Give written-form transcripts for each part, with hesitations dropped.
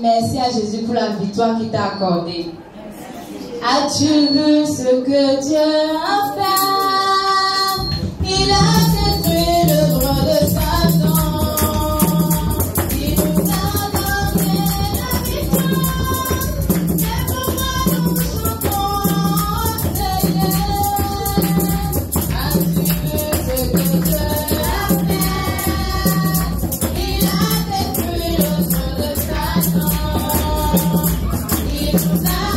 Merci à Jésus pour la victoire qu'il t'a accordée. As-tu vu ce que Dieu a fait? Il a détruit l'œuvre de Satan. Il nous a donné la victoire. C'est pourquoi nous chantons Seigneur. As-tu vu ce que Dieu a fait? Il a détruit l'œuvre de Satan. Il nous a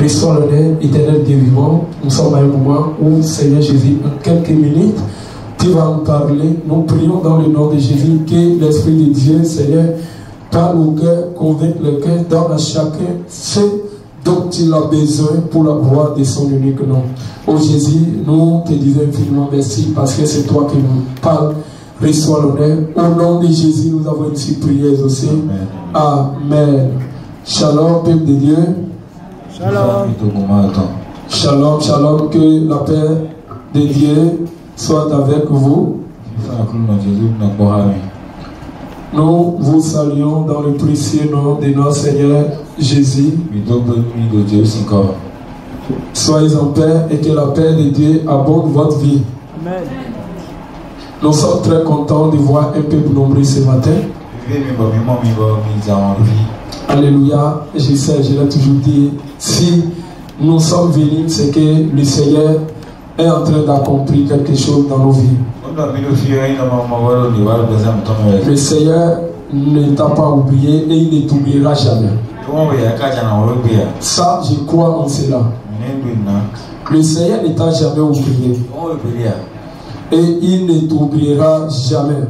Reçois l'honneur, éternel Dieu vivant. Nous sommes à un moment où, Seigneur Jésus, en quelques minutes, tu vas nous parler. Nous prions dans le nom de Jésus que l'Esprit de Dieu, Seigneur, parle au cœur, convainc le cœur, donne à chacun ce dont il a besoin pour la gloire de son unique nom. Oh Jésus, nous te disons infiniment merci parce que c'est toi qui nous parles. Reçois l'honneur. Au nom de Jésus, nous avons une prière aussi. Amen. Amen. Shalom, peuple de Dieu. Shalom. Shalom, shalom, que la paix de Dieu soit avec vous. Nous vous saluons dans le précieux nom de notre Seigneur Jésus. Soyez en paix et que la paix de Dieu abonde votre vie. Amen. Nous sommes très contents de voir un peuple nombreux ce matin. Alléluia. Je sais, je l'ai toujours dit, si nous sommes venus, c'est que le Seigneur est en train d'accomplir quelque chose dans nos vies. Le Seigneur ne t'a pas oublié et il ne t'oubliera jamais. Ça, je crois en cela. Le Seigneur ne t'a jamais oublié. Et il ne t'oubliera jamais.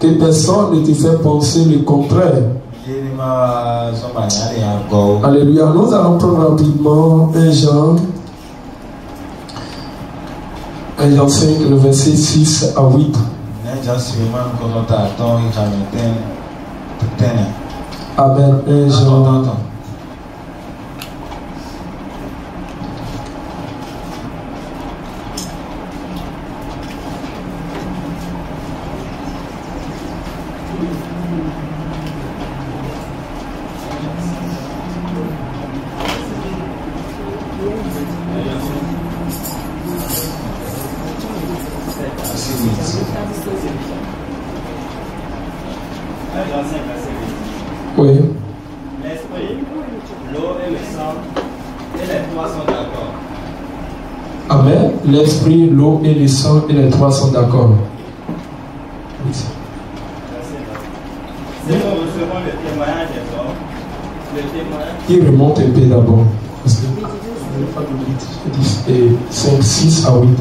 Que personne ne te fait penser le contraire. Alléluia. Nous allons prendre rapidement 1 Jean 5, le verset 6 à 8. Amen. 1 Jean. Oui. L'esprit, l'eau et le sang, et les trois sont d'accord. Amen. L'esprit, l'eau et le sang, et les trois sont d'accord. Si nous recevons le témoignage des hommes, le témoignage... Il remonte un peu d'abord. Parce que 5, 6 à 8.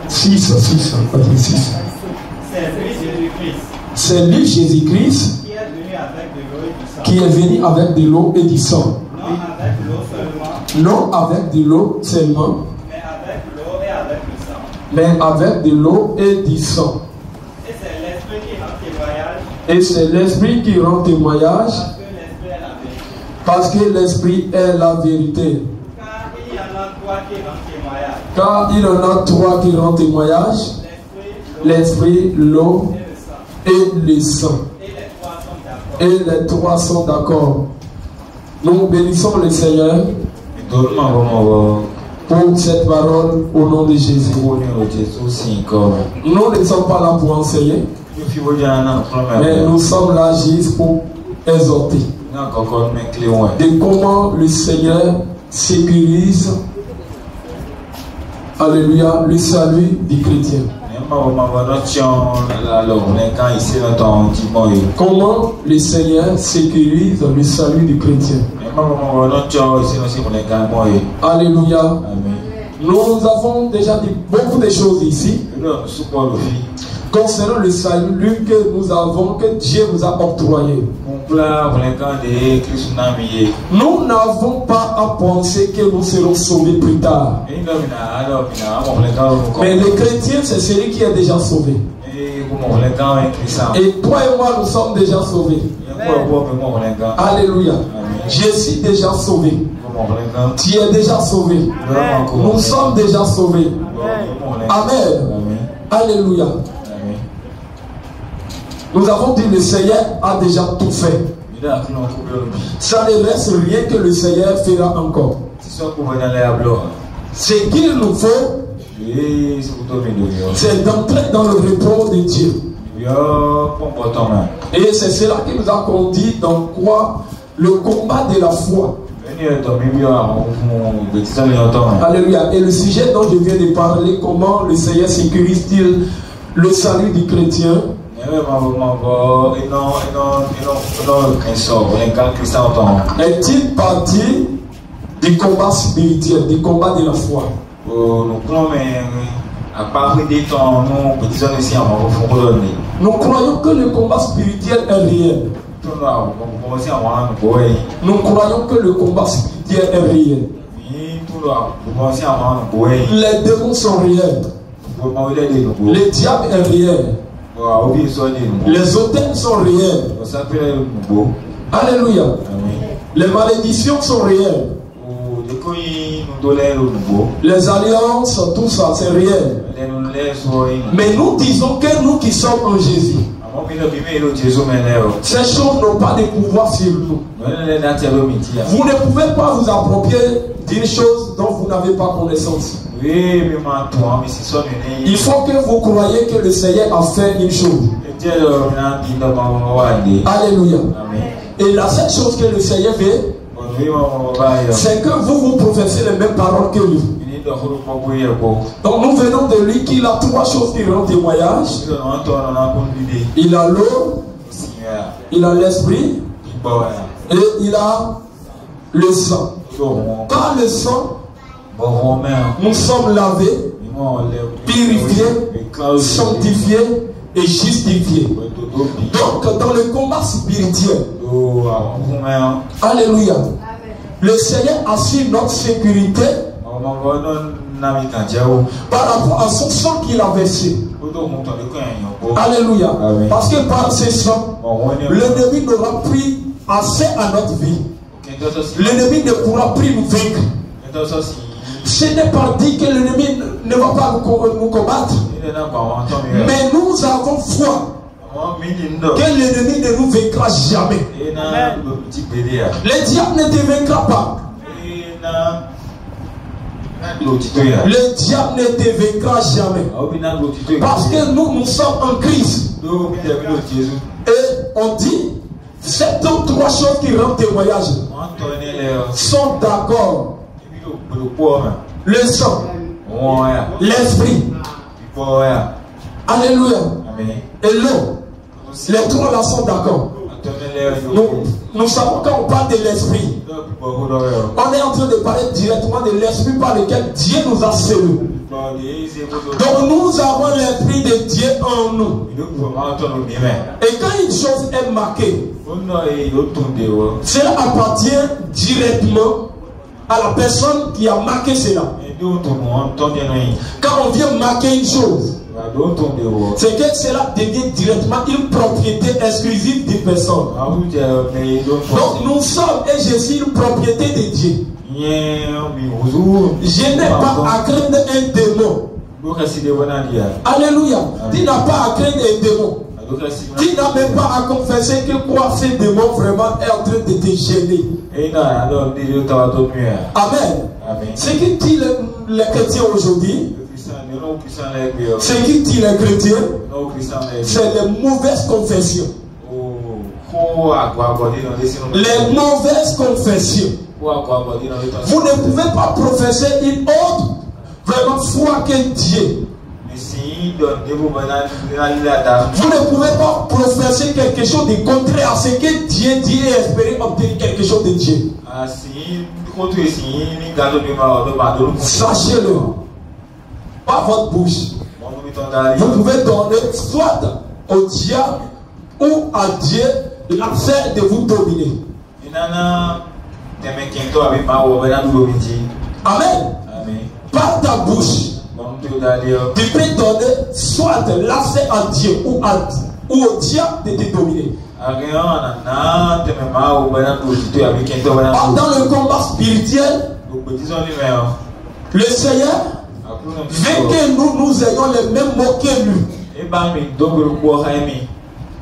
6, pas 6. C'est lui Jésus-Christ qui est venu avec de l'eau et du sang. Non avec de l'eau seulement, mais avec de l'eau et du sang. Et c'est l'esprit qui rend témoignage, parce que l'esprit est la vérité. Car il y en a trois qui rendent témoignage: l'esprit, l'eau et le sang. Et les trois sont d'accord. Nous bénissons le Seigneur pour cette parole au nom de Jésus. Nous ne sommes pas là pour enseigner, mais nous sommes là juste pour exhorter de comment le Seigneur sécurise, alléluia, le salut du chrétien. Comment le Seigneur sécurise le salut du chrétien. Alléluia. Nous avons déjà dit beaucoup de choses ici concernant le salut que nous avons, que Dieu nous a octroyé. Nous n'avons pas à penser que nous serons sauvés plus tard. Mais le chrétien, c'est celui qui est déjà sauvé. Et toi et moi, nous sommes déjà sauvés. Alléluia. Je suis déjà sauvé. Tu es déjà sauvé. Nous sommes déjà sauvés. Amen. Alléluia. Nous avons dit que le Seigneur a déjà tout fait. Ça ne reste rien que le Seigneur fera encore. Ce qu'il nous faut, c'est d'entrer dans le repos de Dieu. Et c'est cela qui nous a conduit dans quoi? Le combat de la foi. Alléluia. Et le sujet dont je viens de parler, comment le Seigneur sécurise-t-il le salut du chrétien, est-il partie du combat spirituel, du combat de la foi? Nous croyons que le combat spirituel est réel. Nous croyons que le combat spirituel est réel. Les démons sont réels. Le diable est réel. Les hôtels sont réels. Alléluia. Les malédictions sont réelles. Les alliances, tout ça, c'est réel. Mais nous disons que nous qui sommes en Jésus, ces choses n'ont pas de pouvoir sur nous. Vous ne pouvez pas vous approprier d'une chose dont vous n'avez pas connaissance. Il faut que vous croyiez que le Seigneur a fait une chose. Alléluia. Amen. Et la seule chose que le Seigneur veut, c'est que vous professez les mêmes paroles que lui. Donc nous venons de lui qu'il a trois choses qui rendent témoignage. Il a l'eau, il a l'esprit et il a le sang. Par le sang, nous sommes lavés, purifiés, sanctifiés et justifiés. Donc dans le combat spirituel, alléluia, le Seigneur assure notre sécurité par rapport à son sang qu'il a versé. Alléluia. Parce que par ce sang, l'ennemi n'aura pris assez à notre vie. L'ennemi ne pourra plus nous vaincre. Ce n'est pas dit que l'ennemi ne va pas nous combattre. Mais nous avons foi que l'ennemi ne nous vaincra jamais. Le diable ne te vaincra pas. Le diable ne te vaincra jamais. Parce que nous sommes en Christ. Et on dit, ces trois choses qui rendent témoignage sont d'accord. Le sang, l'esprit, alléluia, et l'eau. Les trois là sont d'accord. Nous savons quand on parle de l'esprit, on est en train de parler directement de l'esprit par lequel Dieu nous a scellés. Donc nous avons l'esprit de Dieu en nous. Et quand une chose est marquée, cela appartient directement à la personne qui a marqué cela. Quand on vient marquer une chose, c'est que cela devient directement une propriété exclusive d'une personne. Donc nous sommes, et je suis une propriété de Dieu. Je n'ai pas à craindre un démon. Alléluia. Tu n'as pas à craindre un démon. Tu n'as même pas à confesser que quoi ce démon vraiment est en train de te gêner. Amen. Ce qui dit les chrétiens aujourd'hui, ce qui dit les chrétiens, c'est les mauvaises confessions. Les mauvaises confessions. Vous ne pouvez pas professer une autre vraiment foi que Dieu. Vous ne pouvez pas professer quelque chose de contraire à ce que Dieu dit et espérer obtenir quelque chose de Dieu. Sachez-le. Pas votre bouche. Vous pouvez donner soit au diable ou à Dieu l'accès de vous dominer. Amen. Par ta bouche, tu peux donner soit l'accès à Dieu ou au diable de te dominer. Dans le combat spirituel, le Seigneur veut que nous ayons les mêmes mots que lui.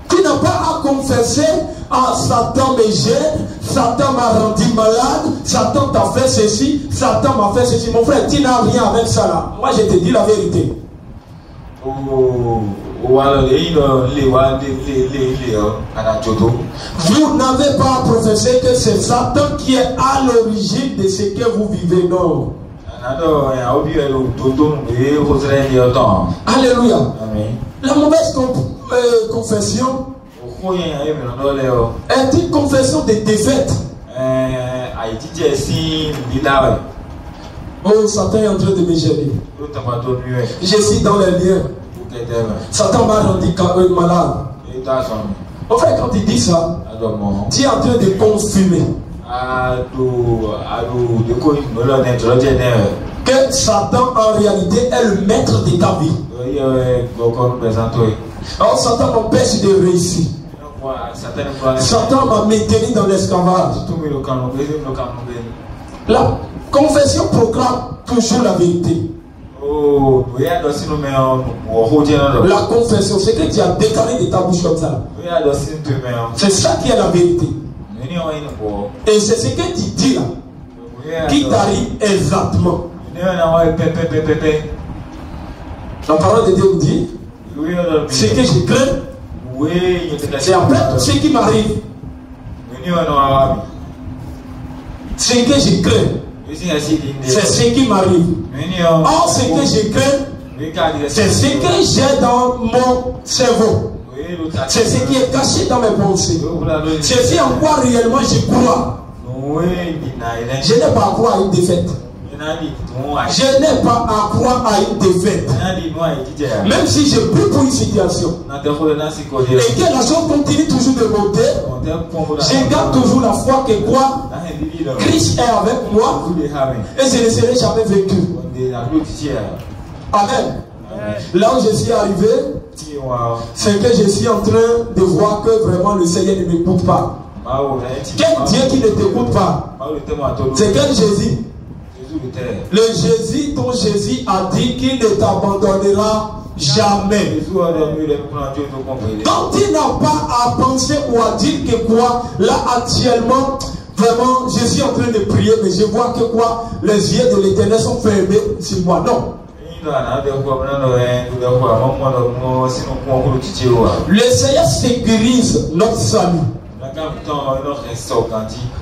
Tu n'as pas à confesser à Satan me gêne, Satan m'a rendu malade, Satan t'a fait ceci, Satan m'a fait ceci. Mon frère, tu n'as rien avec ça là. Moi je te dis la vérité. Vous n'avez pas à professer que c'est Satan qui est à l'origine de ce que vous vivez. Non. Alléluia. La mauvaise confession est une confession de défaite. Oh, Satan est en train de me gêner. Je suis dans les liens. Satan m'a rendu malade. En fait, quand il dit ça, tu es en train de confirmer que Satan en réalité est le maître de ta vie. Alors Satan m'empêche de réussir. Satan m'a maintenu dans l'esclavage. La confession proclame toujours la vérité. La confession, c'est que tu as déclaré de ta bouche comme ça. C'est ça qui est la vérité. Et c'est ce que tu dis là qui t'arrive exactement. La parole de Dieu me dit, ce que je crains C'est après tout ce qui m'arrive. Ce que je crains, c'est ce qui m'arrive. Or, ce que je crains, c'est ce que j'ai dans mon cerveau. C'est ce qui est caché dans mes pensées. C'est ce en quoi réellement je crois. Je n'ai pas à croire à une défaite. Je n'ai pas à croire à une défaite. Même si je prie pour une situation et que la chose continue toujours de monter, je garde toujours la foi que quoi Christ est avec moi et je ne serai jamais vaincu. Amen. Là où je suis arrivé, c'est que je suis en train de voir que vraiment le Seigneur ne m'écoute pas. Quel Dieu qui ne t'écoute pas? C'est quel Jésus? Le Jésus dont Jésus a dit qu'il ne t'abandonnera jamais. Donc il n'a pas à penser ou à dire que quoi, là actuellement, vraiment, je suis en train de prier, mais je vois que quoi, les yeux de l'Éternel sont fermés sur moi. Non. Le Seigneur sécurise notre salut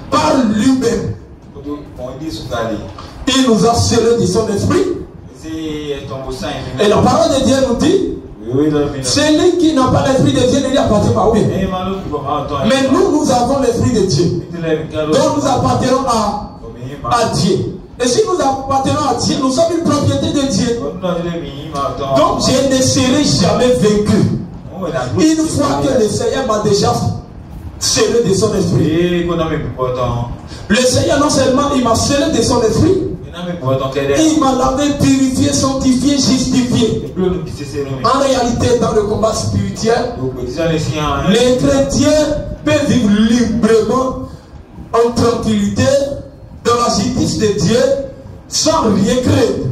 par lui-même. Il nous a scellé de son esprit. Et la parole de Dieu nous dit, celui qui n'a pas l'esprit de Dieu ne lui appartient pas. Oui. Mais nous avons l'esprit de Dieu. Donc nous appartenons à Dieu. Et si nous appartenons à Dieu, nous sommes une propriété de Dieu. Donc je ne serai jamais vaincu. Une fois que le Seigneur m'a déjà scellé de son esprit. Le Seigneur non seulement il m'a scellé de son esprit, il m'a lavé, purifié, sanctifié, justifié. En réalité, dans le combat spirituel, les chrétiens peuvent vivre librement, en tranquillité, dans la justice de Dieu, sans rien craindre.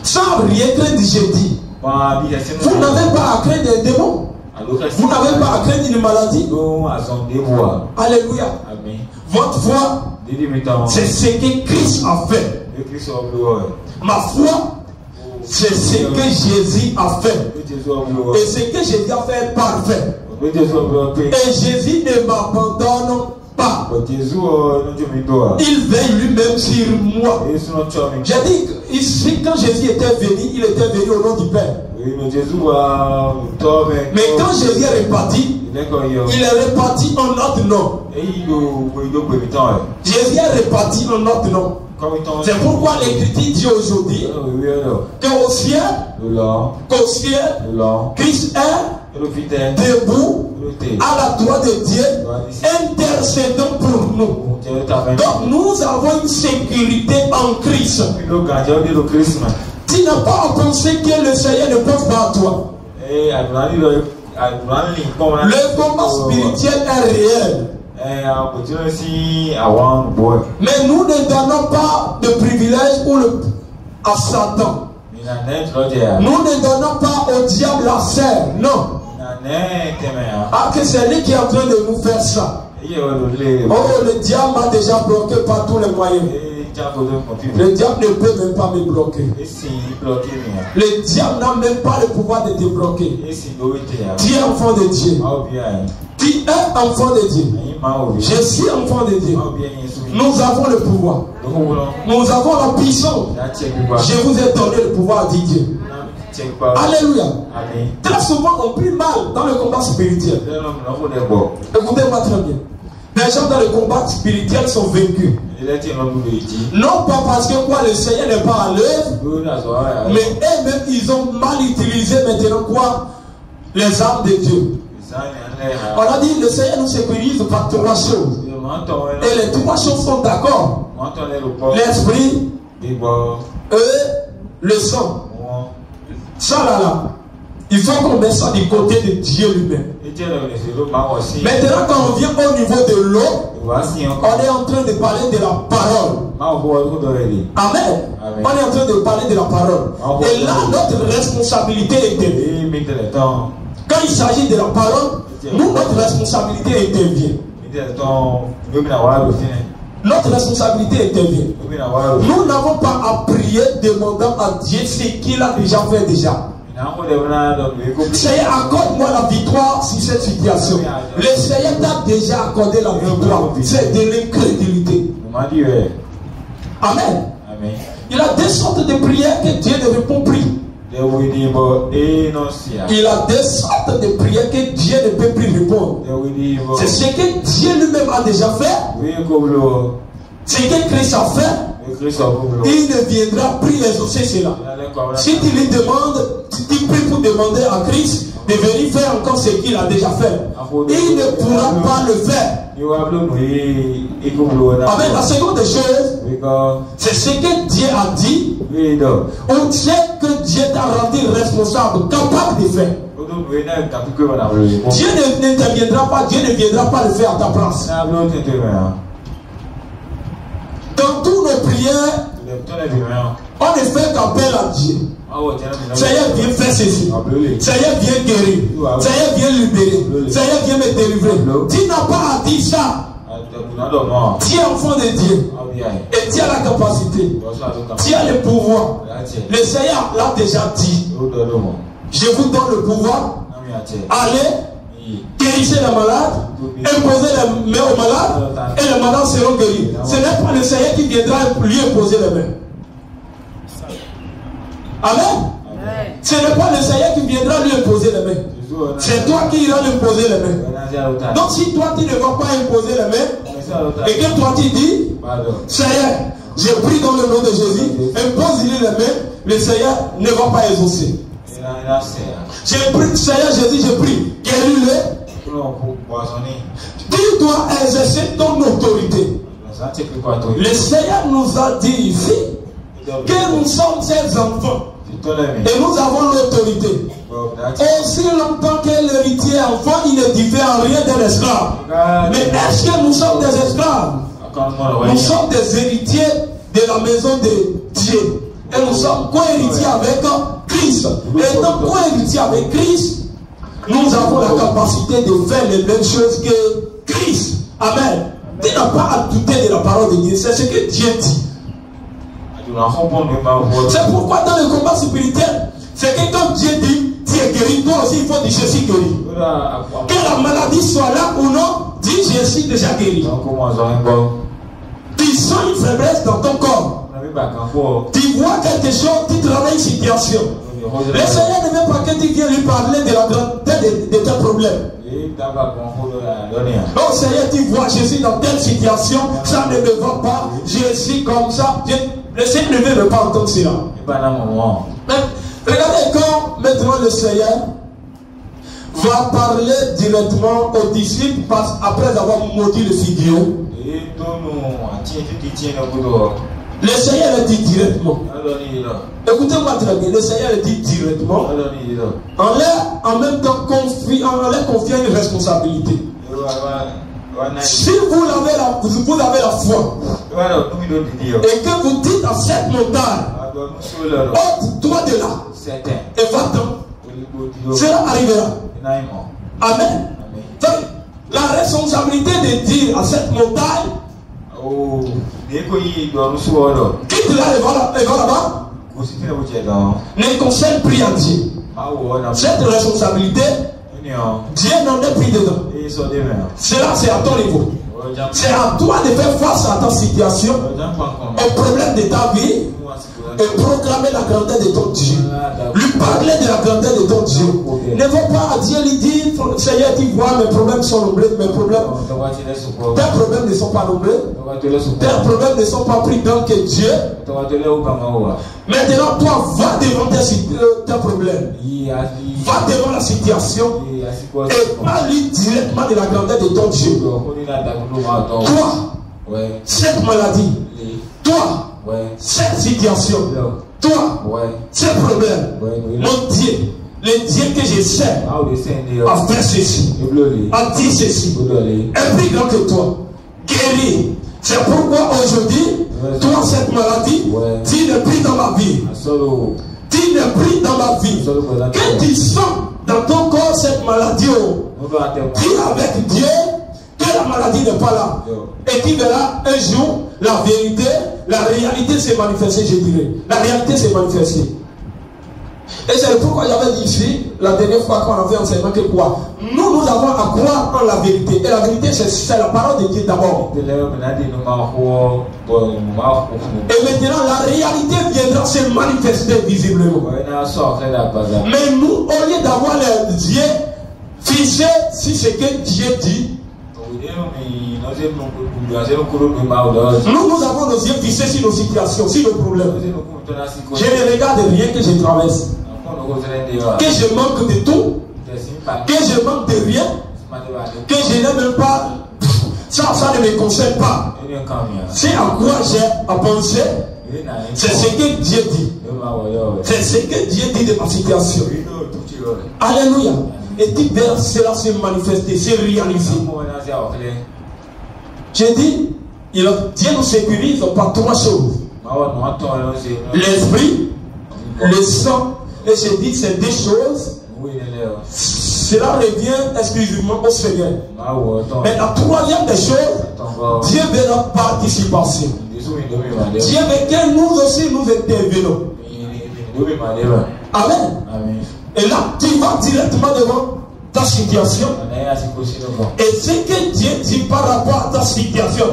Sans rien craindre, j'ai dit. Vous n'avez pas à craindre un démon. Vous n'avez pas à craindre une maladie. Alléluia. Votre foi, c'est ce que Christ a fait. Ma foi, c'est ce que Jésus a fait. Et ce que Jésus a fait est parfait. Et Jésus ne m'abandonne pas. Il veille lui-même sur moi. J'ai dit ici, quand Jésus était venu, il était venu au nom du Père. Mais quand Jésus est reparti, il est reparti en notre nom. Jésus est reparti en notre nom. C'est pourquoi l'Écriture dit aujourd'hui qu'au ciel, Christ est debout à la droite de Dieu, intercédant pour nous. Donc nous avons une sécurité en Christ. Tu n'as pas à penser que le Seigneur ne pense pas à toi. Le combat spirituel est réel. Mais nous ne donnons pas de privilège à Satan. Nous ne donnons pas au diable la serre. Non. Ah, que c'est lui qui est en train de nous faire ça. Oh, le diable m'a déjà bloqué par tous les moyens. Le diable ne peut même pas me bloquer. Le diable n'a même pas le pouvoir de te bloquer. Tu es enfant de Dieu. Tu es enfant de Dieu. Je suis enfant de Dieu. Nous avons le pouvoir. Nous avons la puissance. Je vous ai donné le pouvoir, dit Dieu. Alléluia. Très souvent on prie mal dans le combat spirituel. Écoutez-moi très bien. Les gens dans le combat spirituel sont vaincus. Non pas parce que quoi, le Seigneur n'est pas à l'œuvre, mais eux-mêmes ils ont mal utilisé maintenant quoi, les armes de Dieu. On a dit le Seigneur nous sécurise par trois choses. Et les trois choses sont d'accord. L'esprit et le sang. Ça là, il faut qu'on mette ça du côté de Dieu lui-même. Maintenant, quand on vient au niveau de l'eau, on est en train de parler de la parole. Amen. On est en train de parler de la parole. Et là, notre responsabilité est quand il s'agit de la parole, nous, notre responsabilité intervient. Notre responsabilité intervient. Nous n'avons pas à prier demandant à Dieu ce qu'il a déjà fait déjà. Seigneur, accorde-moi la victoire sur cette situation. Le Seigneur t'a déjà accordé la victoire. C'est de l'incrédulité. Amen. Il y a des sortes de prières que Dieu ne répond plus. Il y a des sortes de prières que Dieu ne peut plus répondre. C'est ce que Dieu lui-même a déjà fait. Ce que Christ a fait. Il ne viendra plus exaucer cela. Si tu lui demandes, si tu pries pour demander à Christ de venir faire encore ce qu'il a déjà fait, il ne pourra pas le faire. Amen. La seconde chose, c'est ce que Dieu a dit, ou c'est que Dieu t'a rendu responsable, capable de faire. Dieu n'interviendra pas, Dieu ne viendra pas le faire à ta place. Dans toutes nos prières, on ne fait qu'appel à Dieu. Seigneur, viens faire ceci. Seigneur, viens guérir. Seigneur, viens libérer. Seigneur, viens me délivrer. Tu n'as pas à dire ça. Tu es enfant de Dieu. Et tu as la capacité. Tu as le pouvoir. Le Seigneur l'a déjà dit. Je vous donne le pouvoir. Allez, guérissez les malades. Imposez les mains aux malades. Et les malades seront guéris. Ce n'est pas le Seigneur qui viendra lui imposer les mains. Amen. Ce n'est pas le Seigneur qui viendra lui imposer les mains. C'est toi qui iras lui imposer les mains. Donc si toi tu ne vas pas imposer les mains, et que toi tu dis, Seigneur, j'ai pris dans le nom de Jésus, impose-lui les mains, le Seigneur ne va pas exaucer. J'ai pris, Seigneur Jésus, j'ai pris, guéris-le. Tu dois exercer ton autorité. Le Seigneur nous a dit ici que nous sommes ses enfants. Et nous avons l'autorité. Aussi longtemps que l'héritier enfant, il ne diffère en rien d'un esclave. Mais est-ce que nous sommes des esclaves? Nous sommes des héritiers de la maison de Dieu. Et nous sommes co-héritiers avec Christ. Et donc co-héritiers avec Christ, nous avons la capacité de faire les mêmes choses que Christ. Amen. Tu n'as pas à douter de la parole de Dieu. C'est ce que Dieu dit. C'est pourquoi dans le combat spirituel, c'est que quand Dieu dit, tu es guéri, toi aussi il faut dire je suis guéri. Que la maladie soit là ou non, dis je suis déjà guéri. Tu sens une faiblesse dans ton corps. Tu vois quelque chose, tu travailles une situation. Le Seigneur ne veut pas que tu viennes lui parler de la grandeur de tes problèmes. Non, Seigneur, tu vois, je suis dans telle situation, ça ne me va pas, je suis comme ça. Le Seigneur ne veut pas entendre cela. Mais regardez quand maintenant le Seigneur va parler directement aux disciples après avoir maudit le figuier. Le Seigneur le dit directement. Écoutez-moi très bien, le Seigneur le dit directement. En même temps, en leur confiant une responsabilité. Si vous avez la foi et que vous dites à cette montagne, ôte-toi de là et va-t'en, cela arrivera. Amen. La responsabilité de dire à cette montagne, quitte là et va là-bas, ne concerne plus à Dieu. Cette responsabilité, Dieu n'en est plus dedans. Cela c'est à ton niveau. C'est à toi de faire face à ta situation, au problème de ta vie, et proclamer la grandeur de ton Dieu. Lui parler de la grandeur de ton Dieu. Ne va pas à Dieu lui dire, Seigneur, tu vois, mes problèmes sont nombreux, tes problèmes ne sont pas nombreux, tes problèmes ne sont pas plus grands que Dieu. Maintenant, toi, va devant tes problèmes. Va devant la situation et parle-lui directement de la grandeur de ton Dieu. Toi, cette maladie, toi, cette situation, toi, ce problème, mon Dieu, le Dieu que je sais a fait ceci, a dit ceci, est plus grand que toi, guéri. C'est pourquoi aujourd'hui, toi, cette maladie, tu n'es plus dans ma vie. Tu n'es plus dans ma vie. Que tu sens dans ton corps cette maladie, dis avec Dieu que la maladie n'est pas là. Et tu verras un jour la vérité, la réalité s'est manifestée, je dirais. La réalité s'est manifestée. Et c'est pourquoi j'avais dit ici, la dernière fois qu'on avait enseigné que quoi? Nous avons à croire en la vérité. Et la vérité, c'est la parole de Dieu d'abord. Et maintenant, la réalité viendra se manifester visiblement. Mais nous, au lieu d'avoir les yeux fixés sur ce que Dieu dit, nous avons nos yeux fixés sur nos situations, sur nos problèmes. Je ne regarde rien que je traverse. Que je manque de tout, que je manque de rien, que je n'ai même pas. Ça ne me concerne pas. C'est à quoi j'ai à penser. C'est ce que Dieu dit. C'est ce que Dieu dit de ma situation. Alléluia. Et tu verras cela se manifester, se réaliser. J'ai dit, Dieu nous sécurise par trois choses. L'esprit, le sang, et j'ai dit ces deux choses. Cela revient exclusivement au Seigneur. Mais la troisième des choses, Dieu veut notre participation. Dieu veut que nous aussi nous intervenons. Amen. Et là, tu vas directement devant ta situation. Et ce que Dieu dit par rapport à ta situation,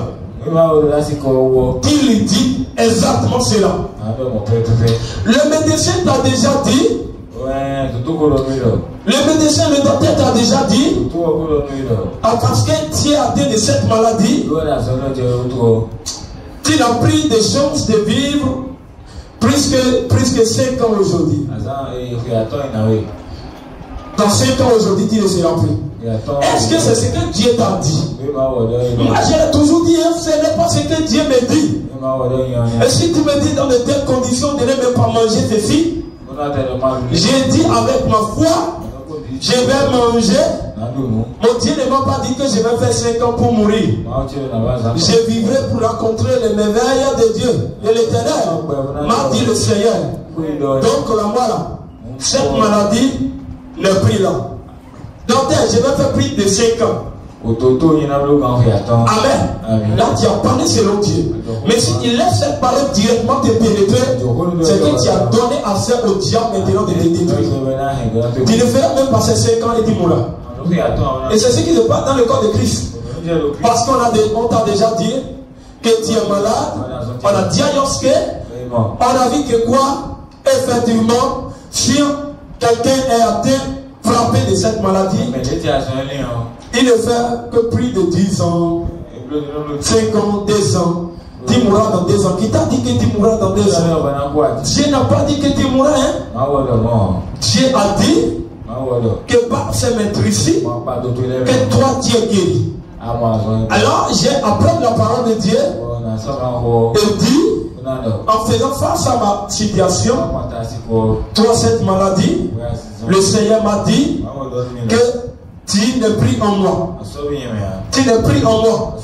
il dit exactement cela. Le médecin t'a déjà dit. Le médecin, le docteur t'a déjà dit. Parce que tu es atteint de cette maladie, tu as pris des chances de vivre plus que 5 ans aujourd'hui. Dans 5 ans aujourd'hui, tu ne seras plus. Est-ce que c'est ce que Dieu t'a dit? Moi, j'ai toujours dit, ce n'est pas ce que Dieu me dit. Et si tu me dis dans de telles conditions de ne même pas manger ceci, j'ai dit avec ma foi, je vais manger. Mon Dieu ne m'a pas dit que je vais faire 5 ans pour mourir. Je vivrai pour rencontrer les merveilles de Dieu, de l'Éternel, m'a dit le Seigneur. Donc là, voilà, cette maladie n'est plus là. Donc je vais faire plus de 5 ans. Amen. Là tu as parlé selon Dieu. Mais si tu laisses cette parole directement te pénétrer, c'est que tu as donné assez au diable maintenant de te détruire. Tu ne feras même pas ces 5 ans et tu mourras. Et c'est ce qui se passe dans le corps de Christ. Parce qu'on t'a déjà dit que tu es malade, on a diagnostiqué, on a vu que quoi? Effectivement, si quelqu'un est atteint, frappé de cette maladie, il ne fait que plus de 10 ans, 5 ans, 2 ans. Tu mourras dans 2 ans. Qui t'a dit que tu mourras dans 2 ans? Dieu n'a pas dit que tu mourras. Hein? Dieu a dit que par ces maîtres ici, que toi tu es guéri. Alors j'ai appris la parole de Dieu et dit, en faisant face à ma situation, toi cette maladie, le Seigneur m'a dit que tu n'es plus en moi. Tu n'es plus en moi.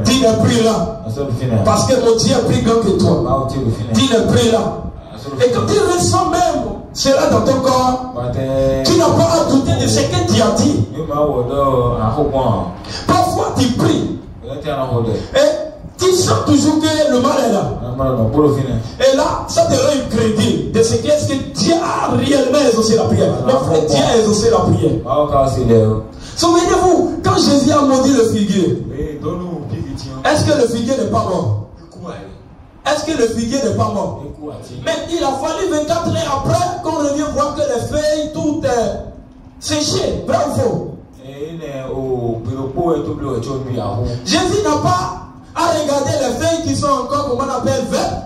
Tu n'es plus là. Parce que mon Dieu est plus grand que toi. Tu n'es plus là. Et quand tu ressens même cela dans ton corps, tu n'as pas à douter de ce que tu as dit. Parfois tu pries. Et tu sens toujours que le mal est là. Et là, ça te rend incrédule de ce qu'est-ce que Dieu a réellement exaucé la prière. Mon frère, Dieu a exaucé la prière. Souvenez-vous, quand Jésus a maudit le figuier, est-ce que le figuier n'est pas mort? Est-ce que le figuier n'est pas mort? Mais il a fallu 24 heures après qu'on revient voir que les feuilles, tout est séché. Vrai ou faux? Jésus n'a pas à regarder les feuilles qui sont encore, comment on appelle, vertes.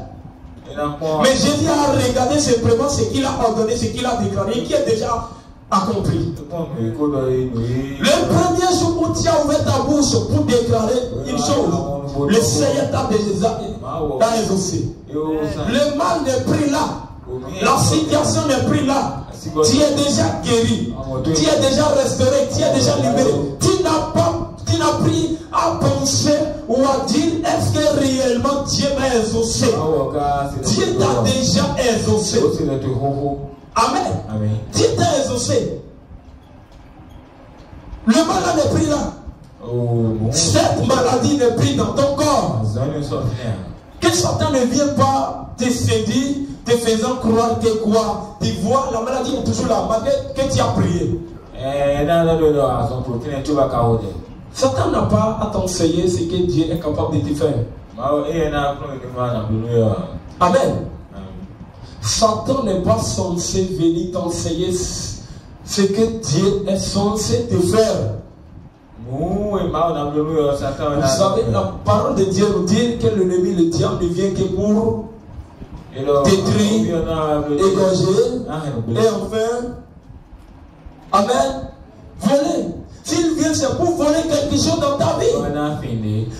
Mais Jésus a regardé simplement ce qu'il a ordonné, ce qu'il a déclaré, qui est déjà accompli. Le premier jour où tu as ouvert ta bouche pour déclarer une chose, le Seigneur t'a déjà exaucé. Le mal n'est plus là. La situation n'est plus là. Tu es déjà guéri. Tu es déjà restauré. Tu es déjà libéré. Tu n'as pris à penser ou à dire est-ce que réellement Dieu m'a exaucé. Dieu t'a déjà exaucé. Amen. Dieu t'a exaucé. Le mal n'est plus là. Cette maladie n'est plus dans ton corps. Que Satan ne vienne pas te séduire, te faisant croire que quoi? Tu vois, la maladie est toujours là, malgré que tu as prié. Satan n'a pas à t'enseigner ce que Dieu est capable de te faire. Amen. Satan n'est pas censé venir t'enseigner ce que Dieu est censé te faire. Vous savez, la parole de Dieu nous dit que l'ennemi, le diable, ne vient que pour détruire, égorger et enfin, amen, voler. S'il vient, c'est pour voler quelque chose dans ta vie.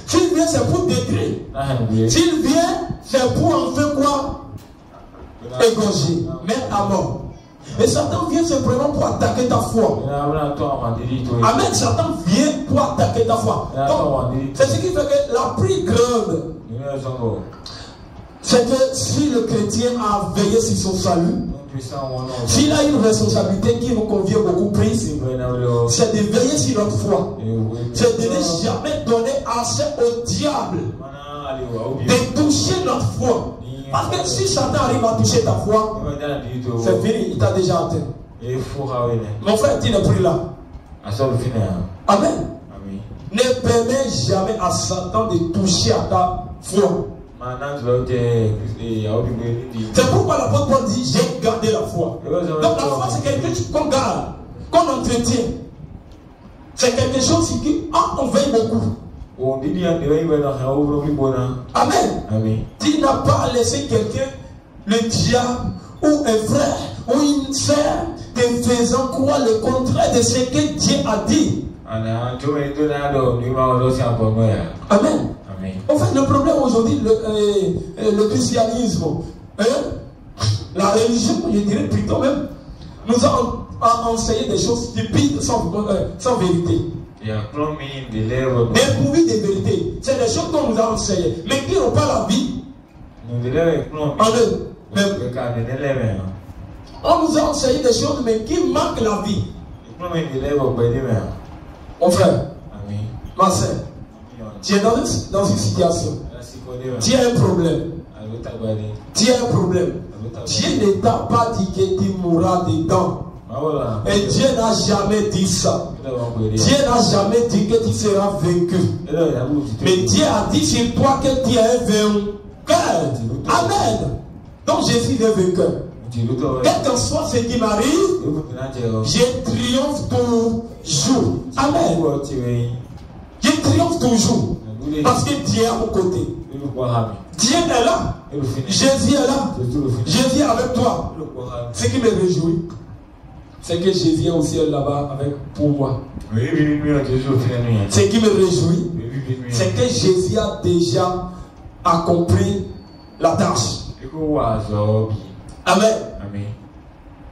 S'il vient, c'est pour détruire. S'il vient, c'est pour enfin quoi? Égorger, mettre à mort. Et Satan vient simplement pour attaquer ta foi. Amen. Satan vient pour attaquer ta foi. C'est ce qui fait que la plus grande, c'est que si le chrétien a veillé sur son salut, s'il a une responsabilité qui nous convient beaucoup plus, c'est de veiller sur notre foi. C'est de ne jamais donner accès au diable de toucher notre foi. Parce que si Satan arrive à toucher ta foi, c'est fini, il t'a déjà atteint. Mon frère, tu n'es plus là. Amen. Ne permets jamais à Satan de toucher à ta foi. C'est pourquoi l'apôtre Paul dit j'ai gardé la foi. Donc la foi c'est quelque chose qu'on garde, qu'on entretient. C'est quelque chose qui on veille beaucoup. Amen. Tu n'as pas laissé quelqu'un, le diable ou un frère ou une sœur te faisant croire le contraire de ce que Dieu a dit. Amen. En fait, le problème aujourd'hui, le christianisme, la religion, je dirais plutôt même, nous a enseigné des choses stupides sans vérité. Dépourvues de vérité. C'est des choses qu'on nous a enseignées, mais qui n'ont pas la vie en eux. On nous a enseigné des choses, mais qui manquent la vie. Mon frère, ma soeur, tu es dans une situation. Tu as un problème. Tu as un problème. Dieu ne t'a pas dit que tu mourras dedans. Et Dieu n'a jamais dit ça. Dieu n'a jamais dit que tu seras vaincu. Mais Dieu a dit sur toi que tu es un vainqueur. Amen. Donc je suis un vainqueur. Quel que soit ce qui m'arrive, je triomphe toujours. Amen. Je triomphe toujours. Parce que Dieu est à mon côté. Dieu est là. Jésus est là. Jésus est avec toi. Ce qui me réjouit, c'est que Jésus est aussi là-bas pour moi. Ce qui me réjouit, c'est que Jésus a déjà accompli la tâche. Amen.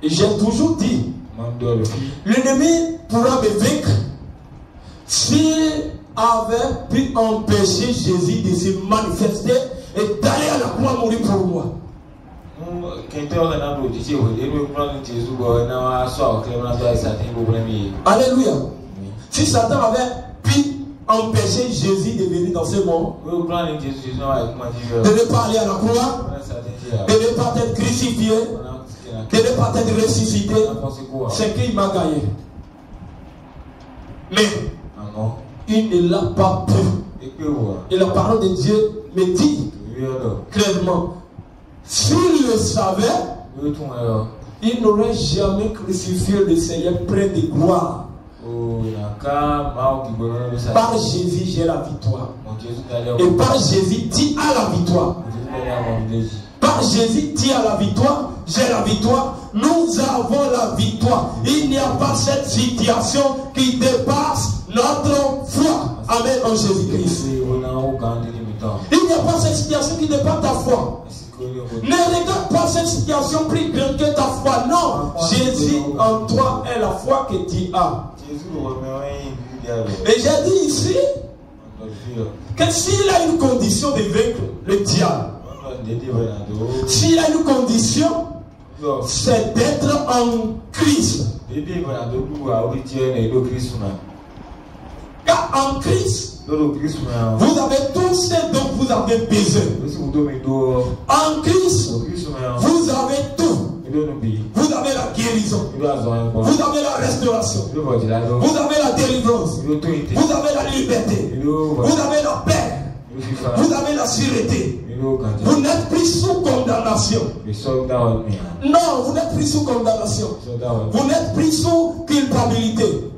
Et j'ai toujours dit, l'ennemi pourra me vaincre s'il avait pu empêcher Jésus de se manifester et d'aller à la croix mourir pour moi. Alléluia. Si Satan avait pu empêcher Jésus de venir dans ce monde, de ne pas aller à la croix, de ne pas être crucifié, de ne pas être ressuscité, c'est qu'il m'a gagné. Mais il ne l'a pas pu. Et la parole de Dieu me dit clairement, s'il le savait, il n'aurait jamais crucifié le Seigneur plein de gloire. Par Jésus, j'ai la victoire. Et par Jésus, tu as la victoire. Par Jésus, tu as la victoire. J'ai la victoire. Nous avons la victoire. Il n'y a pas cette situation qui dépasse notre foi. Amen en Jésus-Christ. Il n'y a pas cette situation qui dépasse ta foi. Ne regarde pas cette situation plus grande que ta foi. Non, Jésus en toi est la foi que tu as. Et j'ai dit ici que s'il a une condition de vaincre le diable, s'il a une condition, c'est d'être en Christ. Car en Christ, Vous avez tout ce dont vous avez besoin. En Christ, vous avez tout. Vous avez la guérison. Vous avez la restauration. Vous avez la délivrance. Vous avez la liberté. Vous avez la paix. Vous avez la sûreté. Vous n'êtes plus sous condamnation. Non, vous n'êtes plus sous condamnation. Vous n'êtes plus sous culpabilité.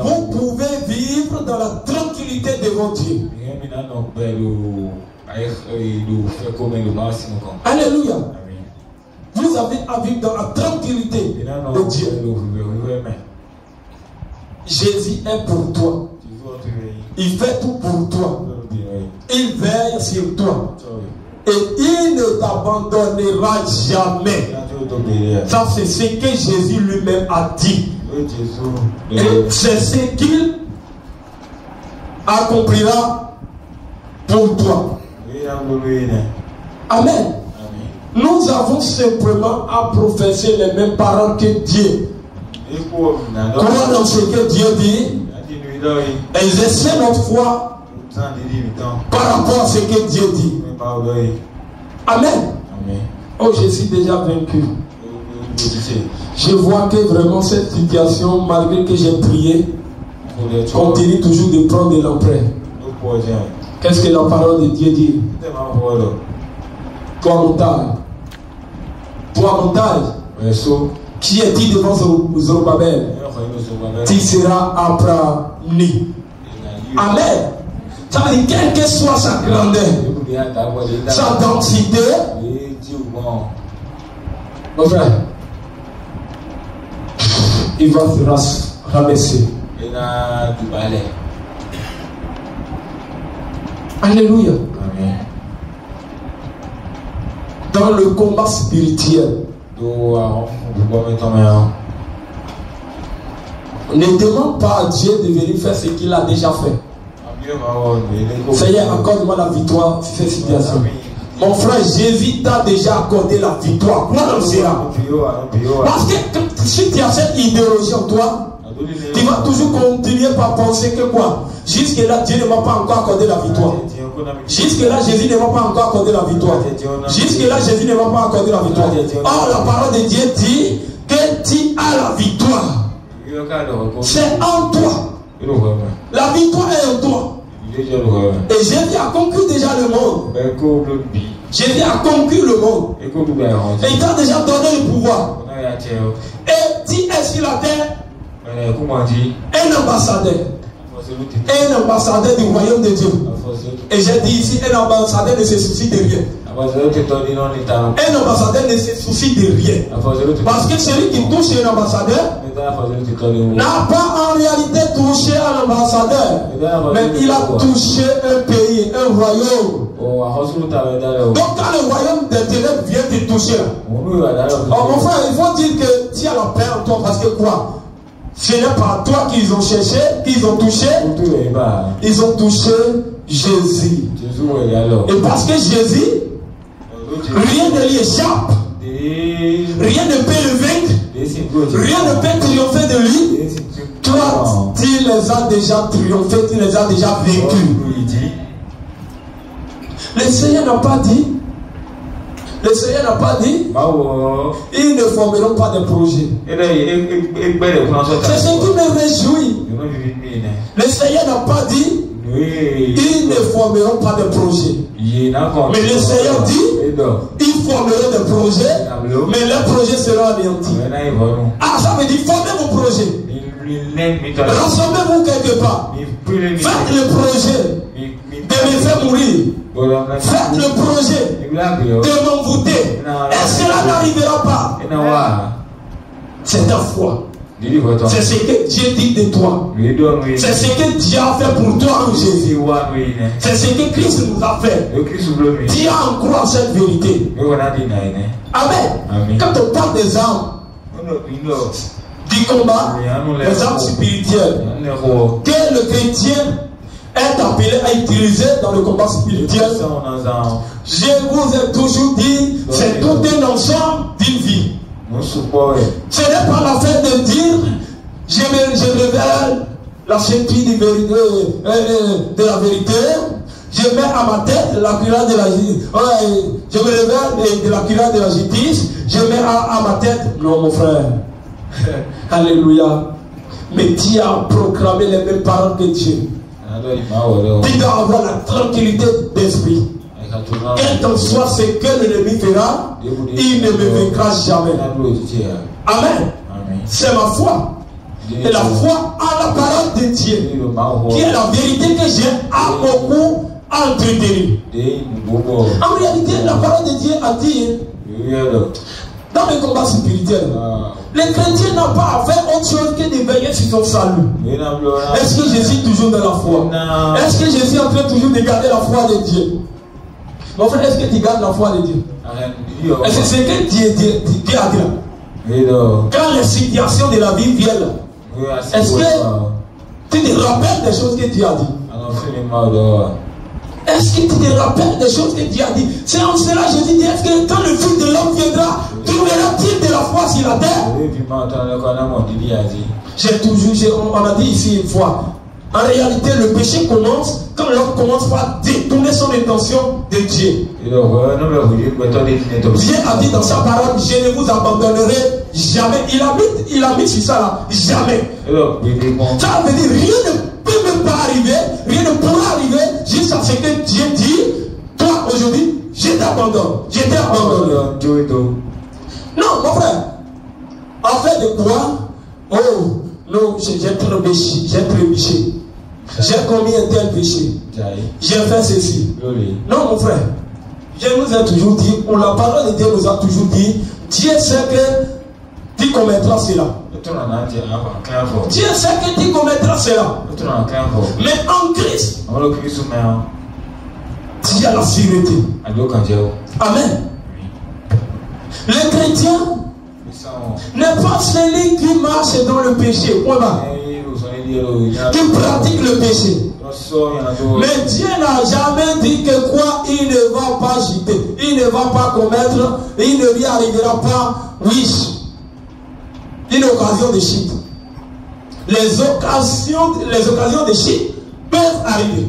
Vous pouvez vivre dans la tranquillité devant Dieu. Alléluia. Vous avez à vivre dans la tranquillité de Dieu. Jésus est pour toi. Il fait tout pour toi. Il veille sur toi. Et il ne t'abandonnera jamais. Ça, c'est ce que Jésus lui-même a dit. Et c'est ce qu'il accomplira pour toi. Amen. Nous avons simplement à professer les mêmes paroles que Dieu. Croire dans ce que Dieu dit. Exercer notre foi par rapport à ce que Dieu dit. Amen. Oh, je suis déjà vaincu. Je vois que vraiment cette situation, malgré que j'ai prié, continue toujours de prendre de l'ampleur. Qu'est-ce que la parole de Dieu dit? Toi, montagne, qui est dit devant Zorobabel, tu seras apprani. Amen. Ça veut dire, quelle que soit sa grandeur, sa densité, mon frère, il va se rabaisser. Alléluia. Dans le combat spirituel, ne demande pas à Dieu de venir faire ce qu'il a déjà fait. Seigneur, accorde-moi la victoire sur cette situation. Mon frère, Jésus t'a déjà accordé la victoire. Quoi en sera? Parce que si tu as cette idéologie en toi, tu vas toujours continuer par penser que quoi? Jusque-là, Dieu ne m'a pas encore accordé la victoire. Jusque-là, Jésus ne m'a pas encore accordé la victoire. Jusque-là, Jésus ne m'a pas accordé la victoire. Or, la parole de Dieu dit que tu as la victoire. C'est en toi. La victoire est en toi. Et Jésus a conquis déjà le monde. Jésus a conquis le monde. Et il t'a déjà donné le pouvoir. Et tu es sur la terre un ambassadeur. Un ambassadeur du royaume de Dieu. Et j'ai dit ici, un ambassadeur ne se soucie de rien. Un ambassadeur ne se soucie de rien. Parce que celui qui touche un ambassadeur n'a pas en réalité touché un ambassadeur, mais il a touché un pays, un royaume. Donc quand le royaume des ténèbres vient te toucher, mon frère, il faut dire que tu as la paix en toi. Parce que quoi? Ce n'est pas toi qu'ils ont cherché, qu'ils ont touché. Ils ont touché Jésus. Et parce que Jésus, rien ne lui échappe. Rien ne peut le vaincre. Rien ne peut triompher de lui. Toi, tu les as déjà triomphés, tu les as déjà vaincus. Le Seigneur n'a pas dit. Le Seigneur n'a pas dit. Ils ne formeront pas de projet. C'est ce qui me réjouit. Le Seigneur n'a pas dit. Ils ne formeront pas de projet. Mais le Seigneur dit, ils formeront des projets, mais leurs projets seront anéantis. Ah, ça veut dire, formez vos projets. Rassemblez-vous quelque part. Faites le projet de me faire mourir. Faites le projet de m'envoûter. Et cela n'arrivera pas. C'est ta foi. C'est ce que Dieu dit de toi. C'est ce que Dieu a fait pour toi en Jésus. C'est ce que Christ nous a fait. Dieu a en croire cette vérité. Amen. Quand on parle des armes du combat, les armes spirituelles que le chrétien est appelé à utiliser dans le combat spirituel, je vous ai toujours dit, c'est tout un ensemble d'une vie. Ce n'est pas l'affaire de dire je révèle la ceinture de la vérité. Je mets à ma tête la cuirasse de la justice. Je me révèle de la cuirasse de la justice. Je mets à ma tête. Non, mon frère. Alléluia. Mais tu as proclamé les mêmes paroles que Dieu. Tu dois avoir la tranquillité d'esprit. Quel qu'en soit ce que l'ennemi fera, il ne me vaincra jamais. Amen. C'est ma foi. Et la foi en la parole de Dieu, qui est la vérité que j'ai à beaucoup entretenue. En réalité, la parole de Dieu a dit, dans le combat spirituel, les chrétiens n'ont pas à faire autre chose que de veiller sur son salut. Est-ce que je suis toujours dans la foi? Est-ce que je suis en train toujours de garder la foi de Dieu? Mon frère, est-ce que tu gardes la foi de Dieu? Est-ce que c'est que Dieu a dit? Quand les situations de la vie viennent, est-ce que tu te rappelles des choses que Dieu a dit? Est-ce que tu te rappelles des choses que Dieu a dit? C'est en cela que Jésus dit, est-ce que quand le Fils de l'homme viendra, trouvera-t-il de la foi sur la terre? On a dit ici une fois, en réalité le péché commence quand l'homme commence par détourner son intention de Dieu. Dieu a dit dans sa parole, je ne vous abandonnerai jamais. Il a mis sur ça là, jamais. Ça veut dire rien ne peut même pas arriver, rien ne pourra arriver jusqu'à ce que Dieu dit, toi aujourd'hui, je t'abandonne. Je t'ai abandonné. Non, mon frère. En fait de quoi? Oh, non, j'ai trébuché. J'ai commis un tel péché. J'ai fait ceci. Non, mon frère. Je nous ai toujours dit, la parole de Dieu nous a toujours dit, Dieu sait que tu commettras cela. Dieu sait que tu commettras cela. Mais en Christ, tu as la sûreté. Amen. Le chrétien n'est pas celui qui marche dans le péché. Point barre. Qui pratique le péché. Mais Dieu n'a jamais dit que quoi il ne va pas chuter, il ne va pas commettre, il ne lui arrivera pas, oui, une occasion de chute. Les occasions de chute peuvent arriver.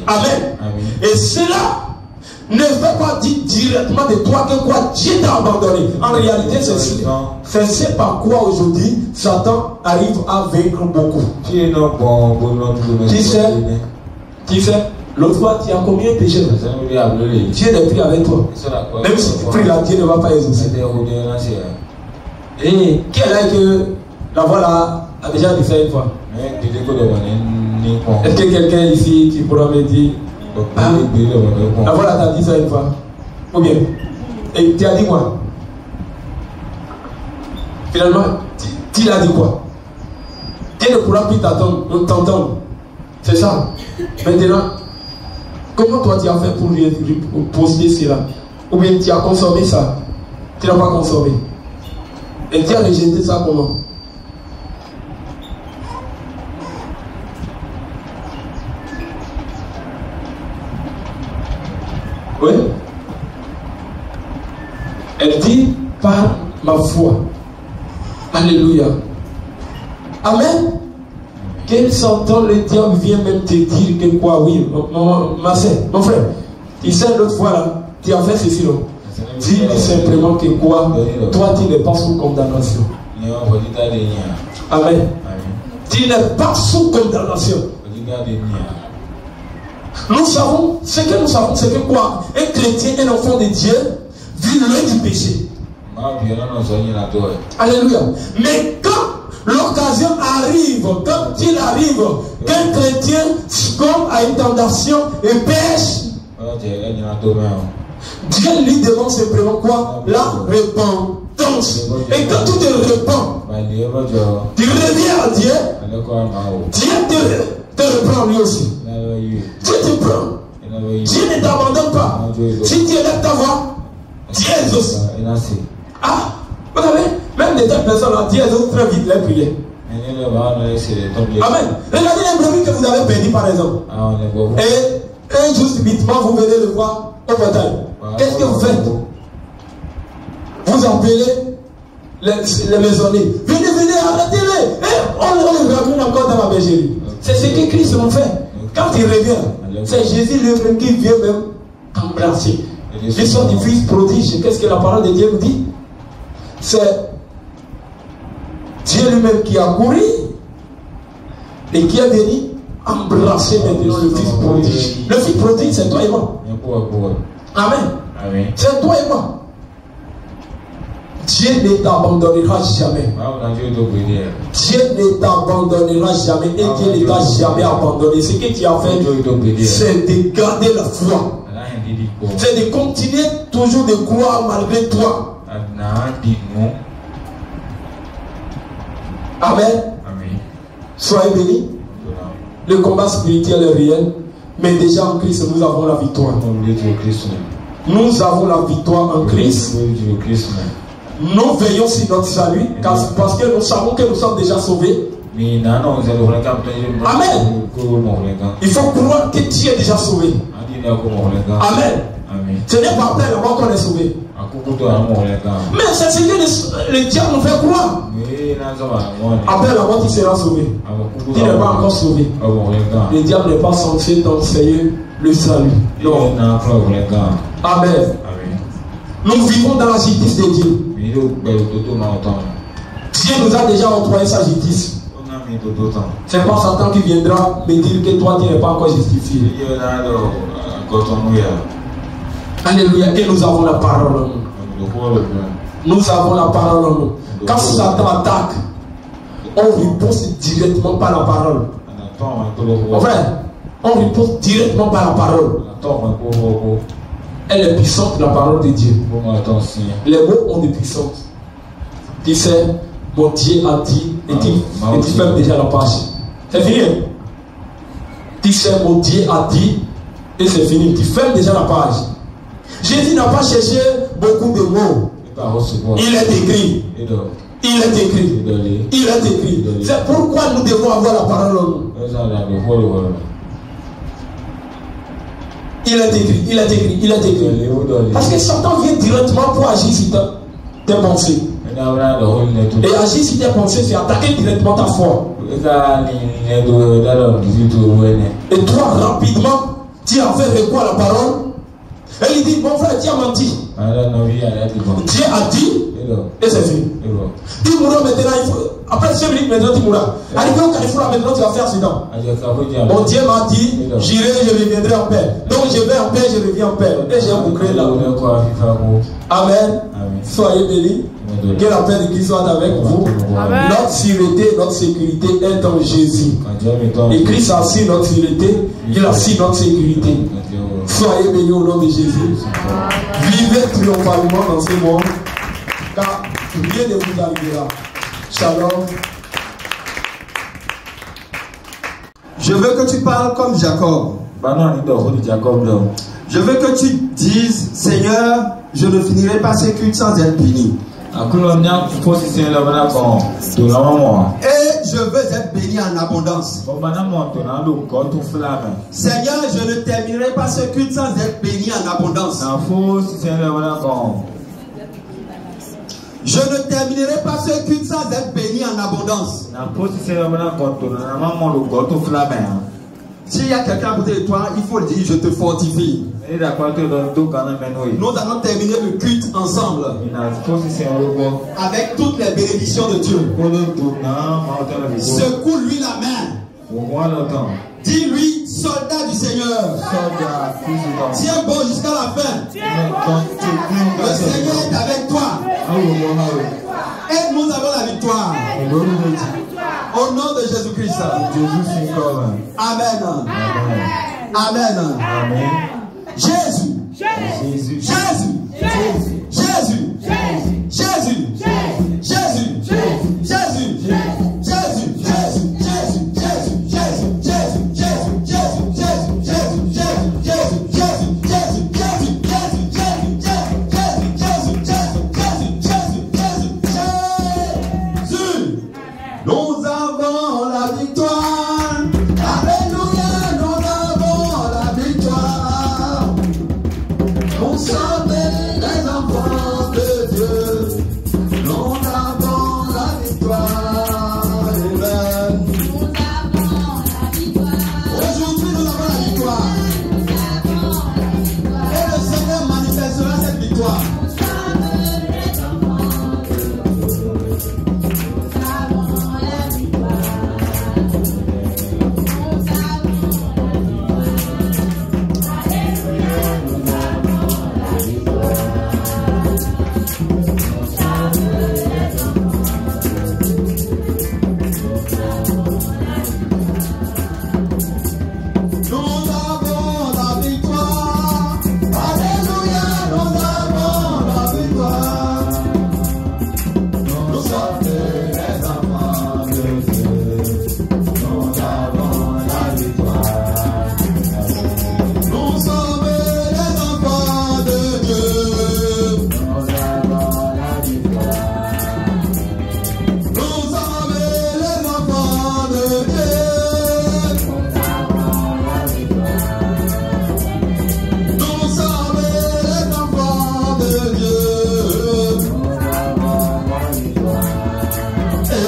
Amen. Et cela ne veut pas dire directement de toi que quoi Dieu t'a abandonné. En réalité, c'est par quoi aujourd'hui Satan arrive à vaincre beaucoup. Tu sais, l'autre fois tu as combien de péchés? Dieu n'est plus avec toi. Même si tu pries là, Dieu ne va pas exaucer. Et quel est que la voix là a déjà dit ça une fois? Est-ce que quelqu'un ici qui pourra me dire? La voix là t'a dit ça une fois? Ou bien? Et tu as dit quoi? Finalement, tu l'as dit quoi? Dieu ne pourra plus t'entendre. C'est ça. Maintenant, comment toi tu as fait pour lui poster cela? Ou bien tu as consommé ça? Tu n'as pas consommé. Et tu as rejeté ça comment? Oui. Elle dit par ma foi. Alléluia. Amen. Quel s'entend le diable vient même te dire que quoi? Oui, ma soeur, mon frère, tu sais l'autre fois là, tu as fait ceci non? Dis simplement que quoi? Toi tu n'es pas sous condamnation. Amen. Tu n'es pas sous condamnation. Nous savons, ce que nous savons, c'est que quoi? Un chrétien, un enfant de Dieu, vit loin du péché. Alléluia. Mais quand l'occasion arrive, quand il arrive, qu'un chrétien succombe à une tentation et pêche, Dieu lui demande simplement quoi? La repentance. Et quand tu te repens, tu reviens à Dieu, Dieu te reprend lui aussi. Dieu te prend. Dieu ne t'abandonne pas. Si tu élèves ta voix, Dieu exauce. Ah, vous savez, même des telles personnes là, Dieu exauce très vite les prières. Amen. Regardez les brebis que vous avez perdu par exemple. Et un jour subitement, vous venez le voir au portail. Qu'est-ce que vous faites? Vous appelez les maisonniers. Venez, arrêtez-les. On le ramène encore dans la bergerie. C'est ce que Christ nous fait. Quand il revient, c'est Jésus lui-même qui vient même embrasser. L'histoire du fils prodige, qu'est-ce que la parole de Dieu nous dit? C'est Dieu lui-même qui a couru et qui a venu embrasser maintenant le fils prodige. Le fils prodige, c'est toi et moi. Amen. C'est toi et moi. Dieu ne t'abandonnera jamais. Dieu ne t'abandonnera jamais et Dieu ne t'a jamais abandonné. Ce que tu as fait, c'est de garder la foi. C'est de continuer toujours de croire malgré toi. Amen. Soyez bénis. Le combat spirituel est réel, mais déjà en Christ, nous avons la victoire. Nous avons la victoire en Christ. Nous veillons sur notre salut parce que nous savons que nous sommes déjà sauvés. Amen. Il faut croire que tu es déjà sauvé. Amen. Ce n'est pas après la mort qu'on est sauvé. Mais c'est ce que le diable nous fait croire. Après la mort, tu seras sauvé. Tu n'es pas encore sauvé. Le diable n'est pas censé t'enseigner le salut. Non. Amen. Nous vivons dans la justice de Dieu. Dieu nous a déjà octroyé sa justice. C'est pas Satan qui viendra me dire que toi tu n'es pas encore justifié. Alléluia. Et nous avons la parole en nous. Nous avons la parole en nous. Quand Satan attaque, on riposte directement par la parole. Enfin, on riposte directement par la parole. Elle est puissante, la parole de Dieu. Les mots ont des puissances. Tu sais, mon Dieu a dit, et tu fermes déjà la page. C'est fini. Tu sais, mon Dieu a dit, et c'est fini. Tu fermes déjà la page. Jésus n'a pas cherché beaucoup de mots. Il est écrit. Il est écrit. Il est écrit. C'est pourquoi nous devons avoir la parole en nous. Il est écrit, il est écrit, il est écrit. Parce que Satan vient directement pour agir sur tes pensées. Et agir sur tes pensées, c'est attaquer directement ta foi. Et toi, rapidement, tu as fait recours à la parole. Et il dit, mon frère, tu as menti. Dieu a dit, et c'est fini. Tu mourras maintenant, après 5 minutes, maintenant tu mourras. Arrivé au Carrefour, maintenant tu vas faire accident. Mon Dieu m'a dit, j'irai, je reviendrai en paix. Donc je vais en paix, je reviens en paix. Et j'ai bouclé là. Amen. Soyez bénis. Que la paix de Christ soit avec vous. Amen. Notre sûreté, notre sécurité est en Jésus. Et Christ a assis notre sûreté, il a assis notre sécurité. Soyez bénis au nom de Jésus. Vivez triomphalement dans ce monde, car rien ne vous arrivera. Shalom. Je veux que tu parles comme Jacob. Je veux que tu dises, Seigneur, je ne finirai pas ce culte sans être béni. Et je veux être béni en abondance. Seigneur, je ne terminerai pas ce culte sans être béni en abondance. Je ne terminerai pas ce culte sans être béni en abondance. S'il y a quelqu'un à côté de toi, il faut le dire, je te fortifie. Nous allons terminer le culte ensemble avec toutes les bénédictions de Dieu. Secoue-lui la main. Dis-lui, soldat du Seigneur. Tiens bon jusqu'à la fin. Le Seigneur est avec toi. Et nous avons la victoire. Au nom de Jésus-Christ. Amen. Amen. Jésus. Jésus. Jésus. Jésus. Jésus. Jésus. Jésus. Nous avons la victoire. Alléluia, nous avons la victoire. Nous sommes les enfants de Dieu. Nous avons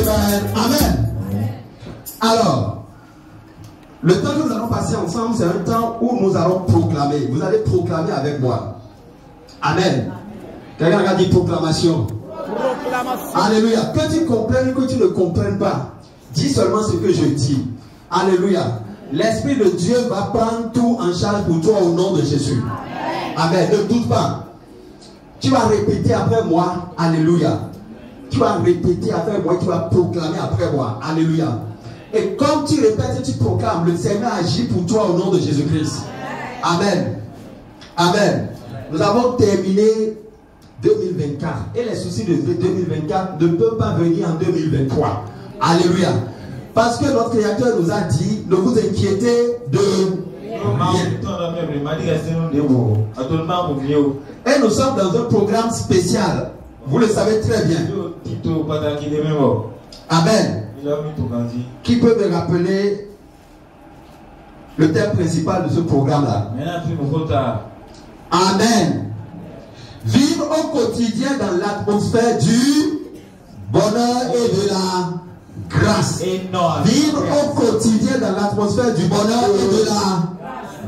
semaine. Amen. Alors, le temps que nous allons passer ensemble, c'est un temps où nous allons proclamer. Vous allez proclamer avec moi. Amen. Quelqu'un a dit proclamation. Alléluia. Que tu comprennes ou que tu ne comprennes pas, dis seulement ce que je dis. Alléluia. L'Esprit de Dieu va prendre tout en charge pour toi au nom de Jésus. Amen. Ne doute pas. Tu vas répéter après moi. Alléluia. Tu vas répéter après moi. Tu vas proclamer après moi. Alléluia. Et comme tu répètes et tu proclames, le Seigneur agit pour toi au nom de Jésus-Christ. Amen. Amen. Nous avons terminé 2024. Et les soucis de 2024 ne peuvent pas venir en 2023. Alléluia. Parce que notre Créateur nous a dit, ne vous inquiétez de rien. Et nous sommes dans un programme spécial. Vous le savez très bien. Amen. Qui peut me rappeler le thème principal de ce programme-là? Amen. Vivre au quotidien dans l'atmosphère du bonheur et de la grâce. Vivre au quotidien dans l'atmosphère du bonheur et de la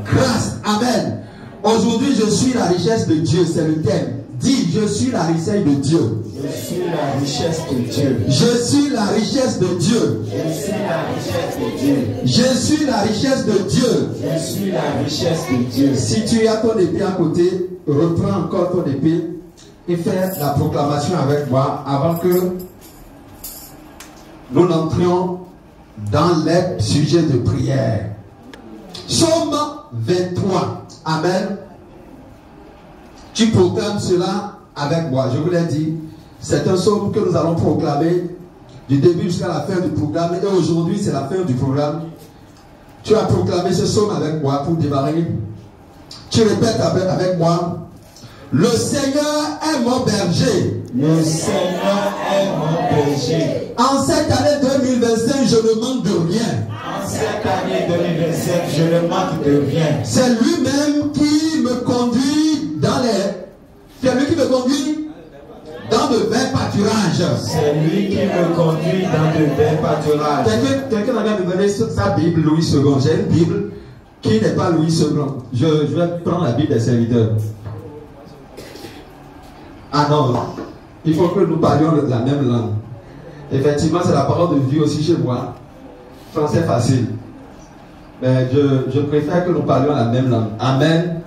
grâce. Amen. Aujourd'hui, je suis la richesse de Dieu. C'est le thème. Dis, je suis la richesse de Dieu. Je suis la richesse de Dieu. Je suis la richesse de Dieu. Je suis la richesse de Dieu. Je suis la richesse de Dieu. Je suis la richesse de Dieu. Si tu as ton épée à côté, reprends encore ton épée et fais la proclamation avec moi avant que nous n'entrions dans les sujets de prière. Psaume 23. Amen. Tu proclames cela avec moi. Je vous l'ai dit, c'est un psaume que nous allons proclamer du début jusqu'à la fin du programme. Et aujourd'hui, c'est la fin du programme. Tu as proclamé ce psaume avec moi pour démarrer. Tu répètes avec moi. Le Seigneur est mon berger. Le Seigneur est mon berger. En cette année 2025, je ne manque de rien. En cette année 2025, je ne manque de rien. C'est lui-même qui me conduit dans les... C'est lui qui me conduit dans de verts pâturages. C'est lui qui me conduit dans de verts pâturages. Quelqu'un a me donné sa Bible Louis II. J'ai une Bible qui n'est pas Louis II. Je vais prendre la Bible des serviteurs. Ah non, il faut que nous parlions la même langue. Effectivement, c'est la parole de Dieu aussi chez moi. Français facile. Mais je préfère que nous parlions la même langue. Amen.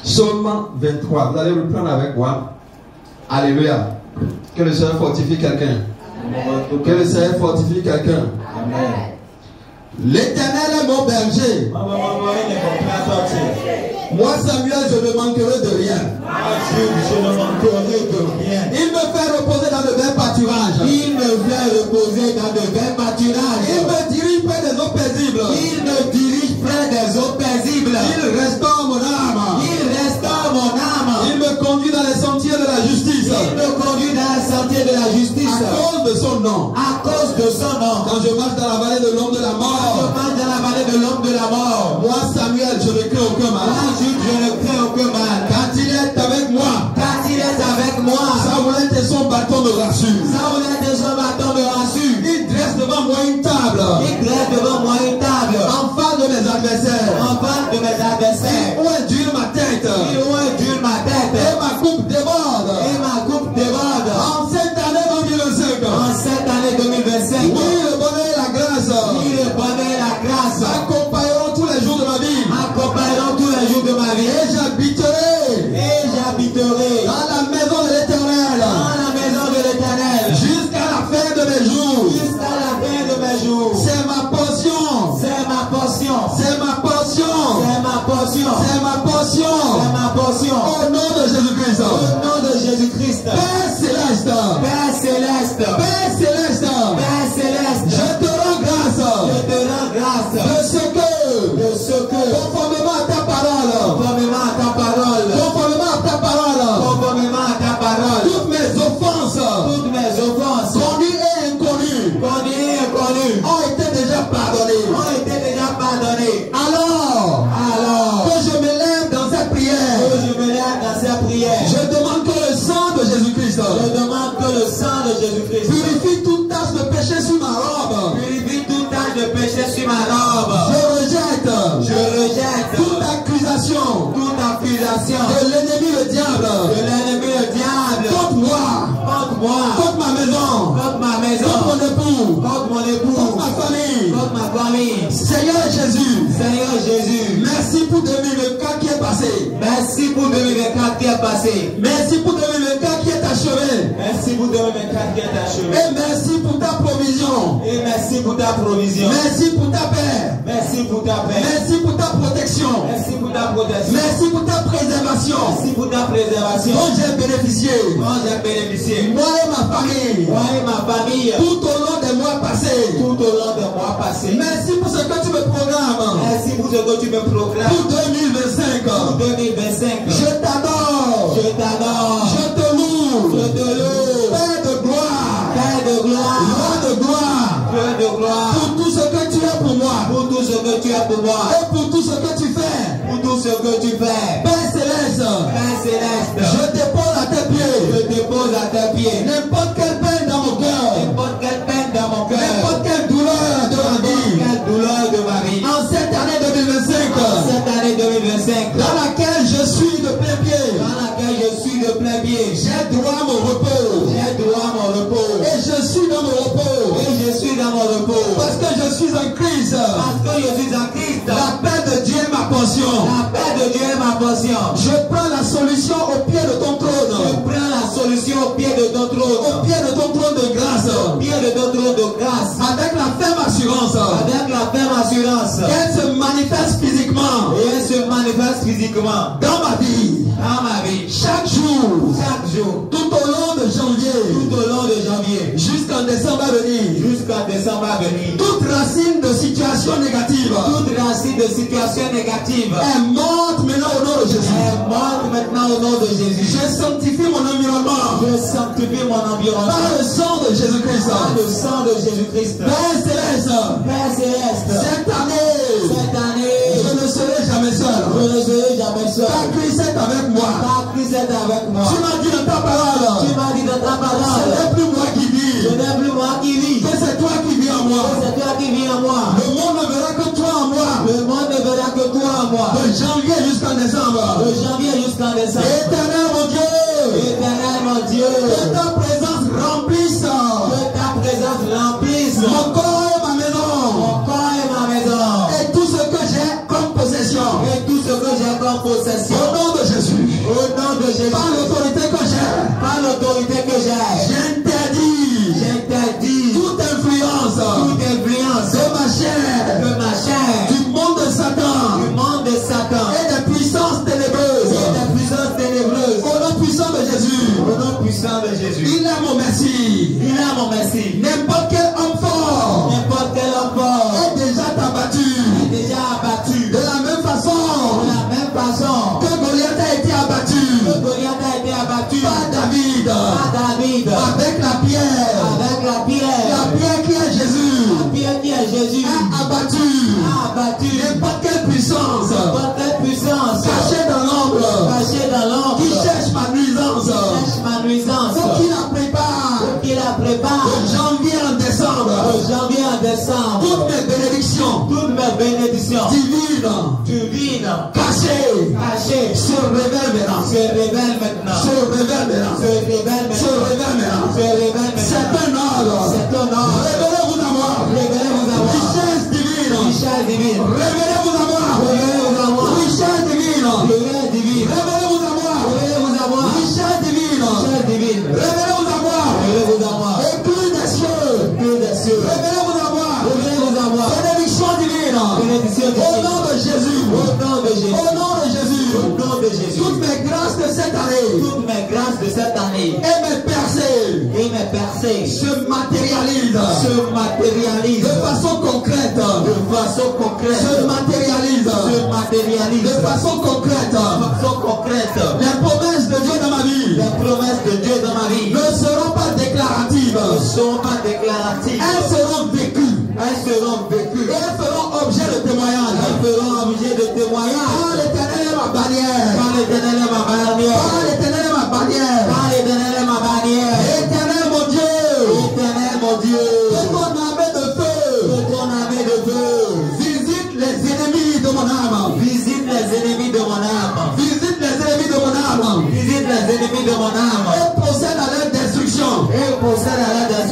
Psaume 23. Vous allez le prendre avec moi. Alléluia. Que le Seigneur fortifie quelqu'un. Que le Seigneur fortifie quelqu'un. Amen. L'Éternel est mon berger. Moi, Samuel, je ne manquerai de rien. Je ne manquerai de rien. Il me fait reposer dans de verts pâturages. Il me fait reposer dans de verts pâturages. Il me dirige près des eaux paisibles. Il me dirige près des eaux paisibles. Il restaure mon âme. Il restaure mon âme. Il me conduit dans les sentiers de la justice. Il me conduit dans les sentiers de la justice. À cause de son nom. À cause de son nom. Quand je marche dans la vallée de l'ombre de la mort. Quand je marche dans la vallée de l'ombre de la mort. Moi, Samuel, je ne crains aucun mal. Moi, je ne crains aucun mal. Quand il est avec moi. Quand il est avec moi. Sa roulette et son bâton me rassurent. Sa roulette et son bâton me rassurent. Il dresse devant moi une table. Il dresse devant moi une table. En face de mes adversaires. En face de mes adversaires. Il ondule ma tête. Il ondule ma tête. Et ma coupe déborde. Et ma coupe déborde. En cette année 2025. En cette année 2025. Oui, le bonheur et la grâce. Oui, le bonheur et la grâce. M'accompagneront tous les jours de ma vie. M'accompagneront tous les jours de ma vie. Et j'habiterai. Dans la maison de l'Éternel. Dans la maison de l'Éternel. Jusqu'à la fin de mes jours. Jusqu'à la fin de mes jours. C'est ma portion. C'est ma portion. C'est ma portion. C'est ma portion. C'est ma portion. Je demande que le sang de Jésus-Christ purifie toute tache de péché sur ma robe. purifie toute tache de péché sur ma robe. Je rejette toute accusation de l'ennemi le diable contre moi, contre ma maison, contre mon époux, contre ma famille. Seigneur Jésus, merci pour 2024 qui est passé. Merci pour 2024 qui est passé. Merci pour 2024 qui est achevé. Merci pour 2024 qui est achevé. Et merci pour ta provision. Et merci pour ta provision. Merci pour ta paix. Merci pour ta paix. Merci pour ta protection. Merci pour ta protection. Merci pour ta préservation. Merci pour ta préservation. Dont j'ai bénéficié. Dont j'ai bénéficié. Moi et ma famille. Moi et ma famille. Tout au long des mois passés. Tout au long des mois passés. Merci pour ce que tu me programmes. Merci pour ce que tu me programmes. Pour 2025. Pour 2025. Je t'adore. Je t'adore. Je te loue. Je te loue. Père de gloire. Père de gloire. Roi de gloire. Père de gloire. Pour tout ce que tu es pour moi. Pour tout ce que tu es pour moi. Et pour tout ce que tu fais. Pour tout ce que tu fais. Père céleste. Père céleste. Je dépose à tes pieds. Je dépose à tes pieds. N'importe quelle peine dans mon cœur. N'importe quelle peine dans mon cœur. N'importe quelle douleur de ma vie. Quelle douleur de ma vie. En cette année 2025. En cette année 2025. Dans laquelle je suis de plein pied. Dans laquelle je suis de plein pied. J'ai droit à mon repos. J'ai droit à mon repos. Et je suis dans mon repos. Et je suis dans mon repos. Parce que je suis en Christ. Parce que je suis en Christ. La paix de Dieu est ma portion. La paix de Dieu est ma portion. Je prends la solution au pied de ton trône. Je prends la solution au pied de ton trône. Au pied de ton trône de grâce. Au pied de ton trône de grâce. Avec la ferme assurance. Avec la ferme assurance. Elle se manifeste physiquement. Et elle se manifeste physiquement. Dans ma vie. Dans ma vie. Chaque jour. Chaque jour. Tout au long de janvier. Tout au long de janvier. Jusqu'en décembre à venir. Jusqu'en décembre à venir. Toute racine de situation négative. Toute racine de situation négative. Est morte maintenant au nom de Jésus. Est morte maintenant au nom de Jésus. Je sanctifie mon environnement. Je sanctifie mon environnement. Par le sang de Jésus-Christ. Par le sang de Jésus-Christ. Père céleste. Père céleste. Cette année. Je ne serai jamais seul. Je ne serai jamais seul. Ta Christ est avec moi. Ta Christ est avec moi. Tu m'as dit dans ta parole. Tu m'as dit dans ta parole. Ce n'est plus moi qui vis. Ce n'est plus moi qui vis. Mais c'est toi qui vis en moi. C'est toi qui vis en moi. Le monde ne verra que toi en moi. Le monde ne verra que toi en moi. De janvier jusqu'en décembre. De janvier jusqu'en décembre. Éternel mon Dieu. Éternel mon Dieu. Que ta présence remplisse. Que ta présence remplisse. Mon corps et ma maison. Mon corps et ma maison. Et tout ce que j'ai comme possession. Et tout ce que j'ai comme possession. Au nom de Jésus. Au nom de Jésus. Par l'autorité que j'ai. Par l'autorité que j'ai. J'interdis toute influence de ma chair, du monde de Satan, et des puissances ténébreuses, au nom puissant de Jésus. Il est mon Messie. N'importe quel homme fort est déjà abattu. De la même façon que Goliath a été abattu par David. Avec la pierre qui est Jésus. A abattu n'importe quelle puissance cachée dans l'ombre, qui cherche ma nuisance, faut qu'il la prépare de janvier en décembre. Toutes mes bénédictions divines cachées se révèlent maintenant. C'est un ordre. Révélez-vous à moi. Richesse divine. Révélez-vous à moi. Richesse divine. Révélez-vous à moi. Richesse divine. Révélez-vous à moi. Éclat des cieux. Révélez-vous à moi. Bénédiction divine. Au nom de Jésus. Toutes mes grâces de cette année. Et mes percées. Se matérialisent. De façon concrète. Se matérialisent. De façon concrète. Les promesses de Dieu dans ma vie. Ne seront pas déclaratives. Elles seront vécues. Et elles feront objet de témoignage. Ah, l'Éternel est ma bannière.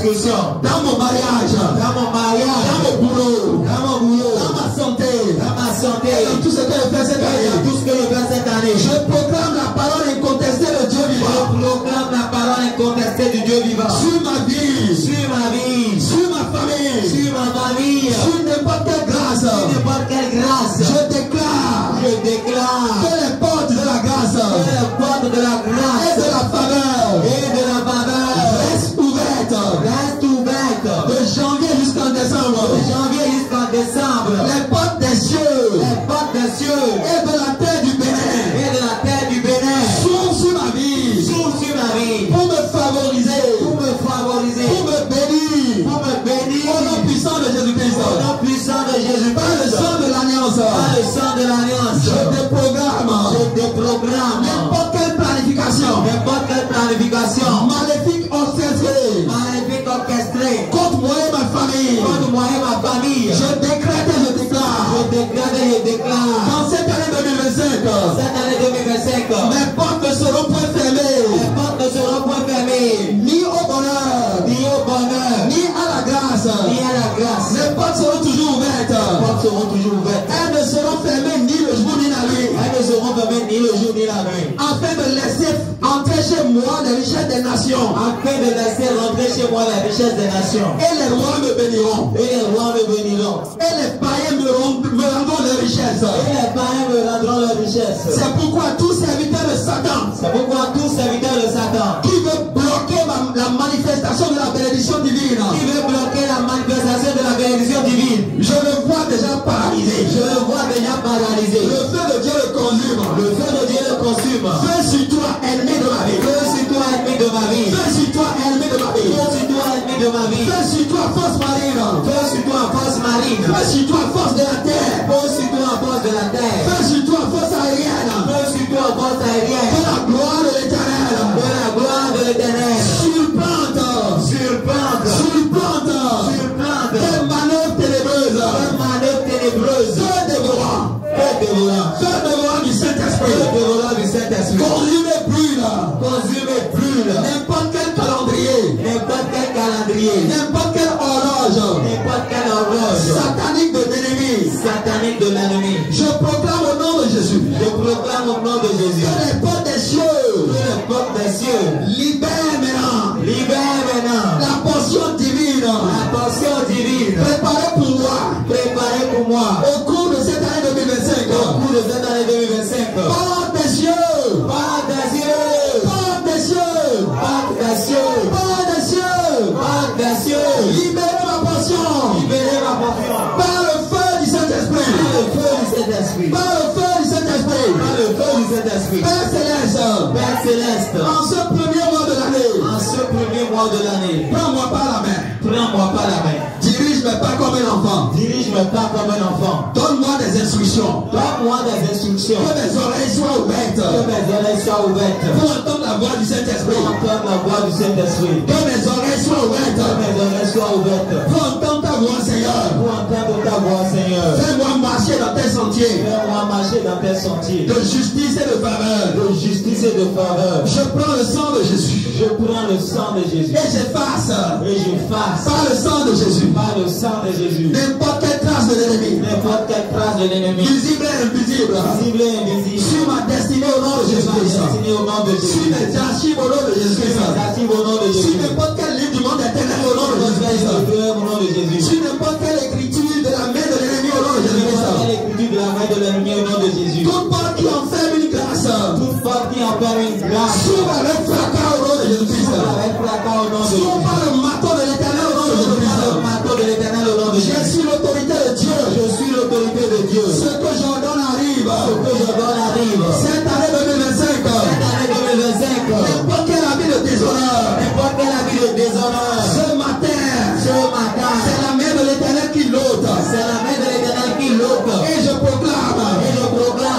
discussion. Dans mon mariage. Dans mon mariage. Dans mon boulot. Dans mon boulot. Dans ma santé. Dans ma santé. Et dans tout ce que je fais cette année. Dans tout ce que je fais cette année. Je proclame la parole incontestée de Dieu vivant. Je proclame la parole incontestée du Dieu vivant. Sur ma vie. Sur ma vie. Sur ma famille. Sur ma famille. Sur n'importe quelle grâce. Sur n'importe quelle grâce. Je déclare. Je déclare. Que les portes de la grâce. Que les portes de la grâce. Et de la faveur. Et de la faveur. Restent ouvertes. Restent ouvertes. De janvier jusqu'en décembre. De janvier jusqu'en décembre. Les portes des cieux. Les portes des cieux. Et de la terre du Bénin. Et de la terre du Bénin. S'ouvrent sur ma vie. S'ouvrent sur ma vie. Pour me favoriser. Pour me favoriser. Pour me bénir. Pour me bénir. Au nom puissant de Jésus-Christ. Au nom puissant de Jésus-Christ. Par le sang de l'alliance. Par le sang de l'alliance. Je déprogramme. Je déprogramme. N'importe quelle planification. N'importe quelle planification. Maléfique orchestrée. Maléfique orchestrée. Contre moi et ma famille. Contre moi et ma famille. Je décrète et je déclare. Je décrète et je déclare. Dans cette année 2025. Cette année 2025. Mes portes ne seront point fermées. Les portes ne seront point fermées. Ni au bonheur. Ni au bonheur. Ni à la grâce. Ni à la grâce. Les portes seront toujours ouvertes. Les portes seront toujours ouvertes. Elles ne seront fermées ni le jour ni la nuit. Elles ne seront fermées ni le jour ni la nuit. Afin de laisser entrer chez moi les richesses des nations. Afin de laisser rentrer chez moi la richesse des nations. Et les rois me béniront. Et les rois me béniront. Et les païens me rendront les richesses. Et les païens me rendront leurs richesses. C'est pourquoi tout serviteur de Satan. C'est pourquoi tout serviteur de Satan. Qui veut bloquer la manifestation de la bénédiction divine. Qui veut bloquer la manifestation de la bénédiction divine. Je le vois déjà paralysé. Je le vois déjà paralysé. Le feu de Dieu le consume. Le feu de Dieu le consume. Feu sur toi, ennemi de ma vie. Feu sur toi, ennemi de ma vie. Feu sur toi, ennemi de ma vie. Feu sur toi, ennemi de ma vie. Feu sur toi, force marine. Feu sur toi, force marine. Feu sur toi, force de la terre. Feu sur toi, force de la terre. Feu sur toi, force aérienne. Feu sur toi, force aérienne. Que la gloire de l'éternel. Que la gloire de l'éternel. Surplante. Surplante. Surplante. Surplante. Quelle manœuvre ténébreuse. Quelle manœuvre ténébreuse. Feu dévorant. Feu dévorant. Feu dévorant du Saint-Esprit. Feu dévorant du Saint-Esprit. Consume et brûle. Consume et brûle. N'importe quel calendrier. N'importe quel calendrier. N'importe quelle horloge. N'importe quelle horloge. Satanique de l'ennemi. Satanique de l'ennemi. Je proclame au nom de Jésus. Je proclame au nom de Jésus. Que les portes des cieux. Que les portes des cieux. Libère maintenant. Libère maintenant. La portion divine. La portion divine. Préparée pour moi. Préparée pour moi. Au cours de cette année 2025. Au cours de cette année 2025. Porte des cieux. Porte des cieux. Porte des cieux. Porte des cieux. Porte des cieux. Porte des cieux. Libérez ma portion. Libérez ma portion. Par le feu du Saint-Esprit. Par le feu du Saint-Esprit. Par le feu du Saint-Esprit. Par le feu du Saint-Esprit. Père céleste. Père céleste. En ce premier mois de l'année. En ce premier mois de l'année. Prends-moi par la main. Prends-moi par la main. Dirige mes pas comme un enfant. Dirige mes pas comme un enfant. Donne-moi des instructions. Donne-moi des instructions. Que mes oreilles soient ouvertes. Que mes oreilles soient ouvertes. Pour entendre la voix du Saint-Esprit. Pour entendre la voix du Saint-Esprit. Que mes oreilles soient ouvertes. Que mes oreilles soient ouvertes. Pour entendre ta voix, Seigneur. Pour entendre ta voix, Seigneur. Fais-moi marcher dans tes sentiers. Fais-moi marcher dans tes sentiers. De justice et de faveur. De justice et de faveur. Je prends le sang de Jésus. Je prends le sang de Jésus. Et j'efface. Et j'efface. Par le sang de Jésus. Par le sang de Jésus. N'importe quelle trace de l'ennemi. N'importe quelle trace de l'ennemi. Visible et invisible. Visible et invisible. Sur ma destinée au nom de Jésus-Christ. Destinée au nom de Jésus. Sur mes archives au nom de Jésus-Christ. Archives au nom de Jésus. Sur n'importe quel livre du monde éternel au nom de Jésus-Christ. Au nom de Jésus. Sur n'importe quelle écriture de la main de l'ennemi au nom de Jésus-Christ. L'écriture de la main de l'ennemi au nom de Jésus. Toute porte qui enferme une grâce. Toute porte qui enferme une grâce. S'ouvre avec fracas au nom de Jésus-Christ. Avec fracas au nom de Jésus. S'ouvre par le marteau de l'éternel au nom de Jésus-Christ. Le marteau de l'éternel au nom de Jésus. Je suis l'autorité de Dieu. Je suis l'autorité de Dieu. Ce que j'ordonne arrive. Ce que j'ordonne arrive. Cette année 2025. Cette année 2025. N'importe quel habit de déshonneur. N'importe quel habit de déshonneur. Ce matin. C'est la main de l'éternel qui l'ôte. C'est la main de l'éternel qui l'ôte. Et je proclame.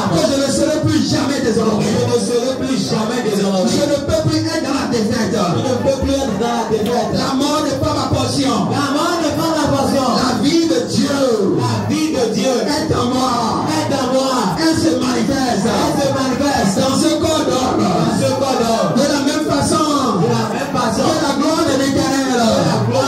Que je ne serai plus jamais déshonoré. Je ne serai plus jamais déshonoré. Je ne peux plus être dans la défaite. Je ne peux plus être dans la défaite. La mort n'est pas ma portion. La mort n'est pas ma portion. La vie de Dieu. La vie de Dieu est en moi. Est en moi. Elle se manifeste. Elle se manifeste dans ce corps d'homme. Dans ce corps d'homme. De la même façon. De la même façon. Que la gloire de l'éternel. La gloire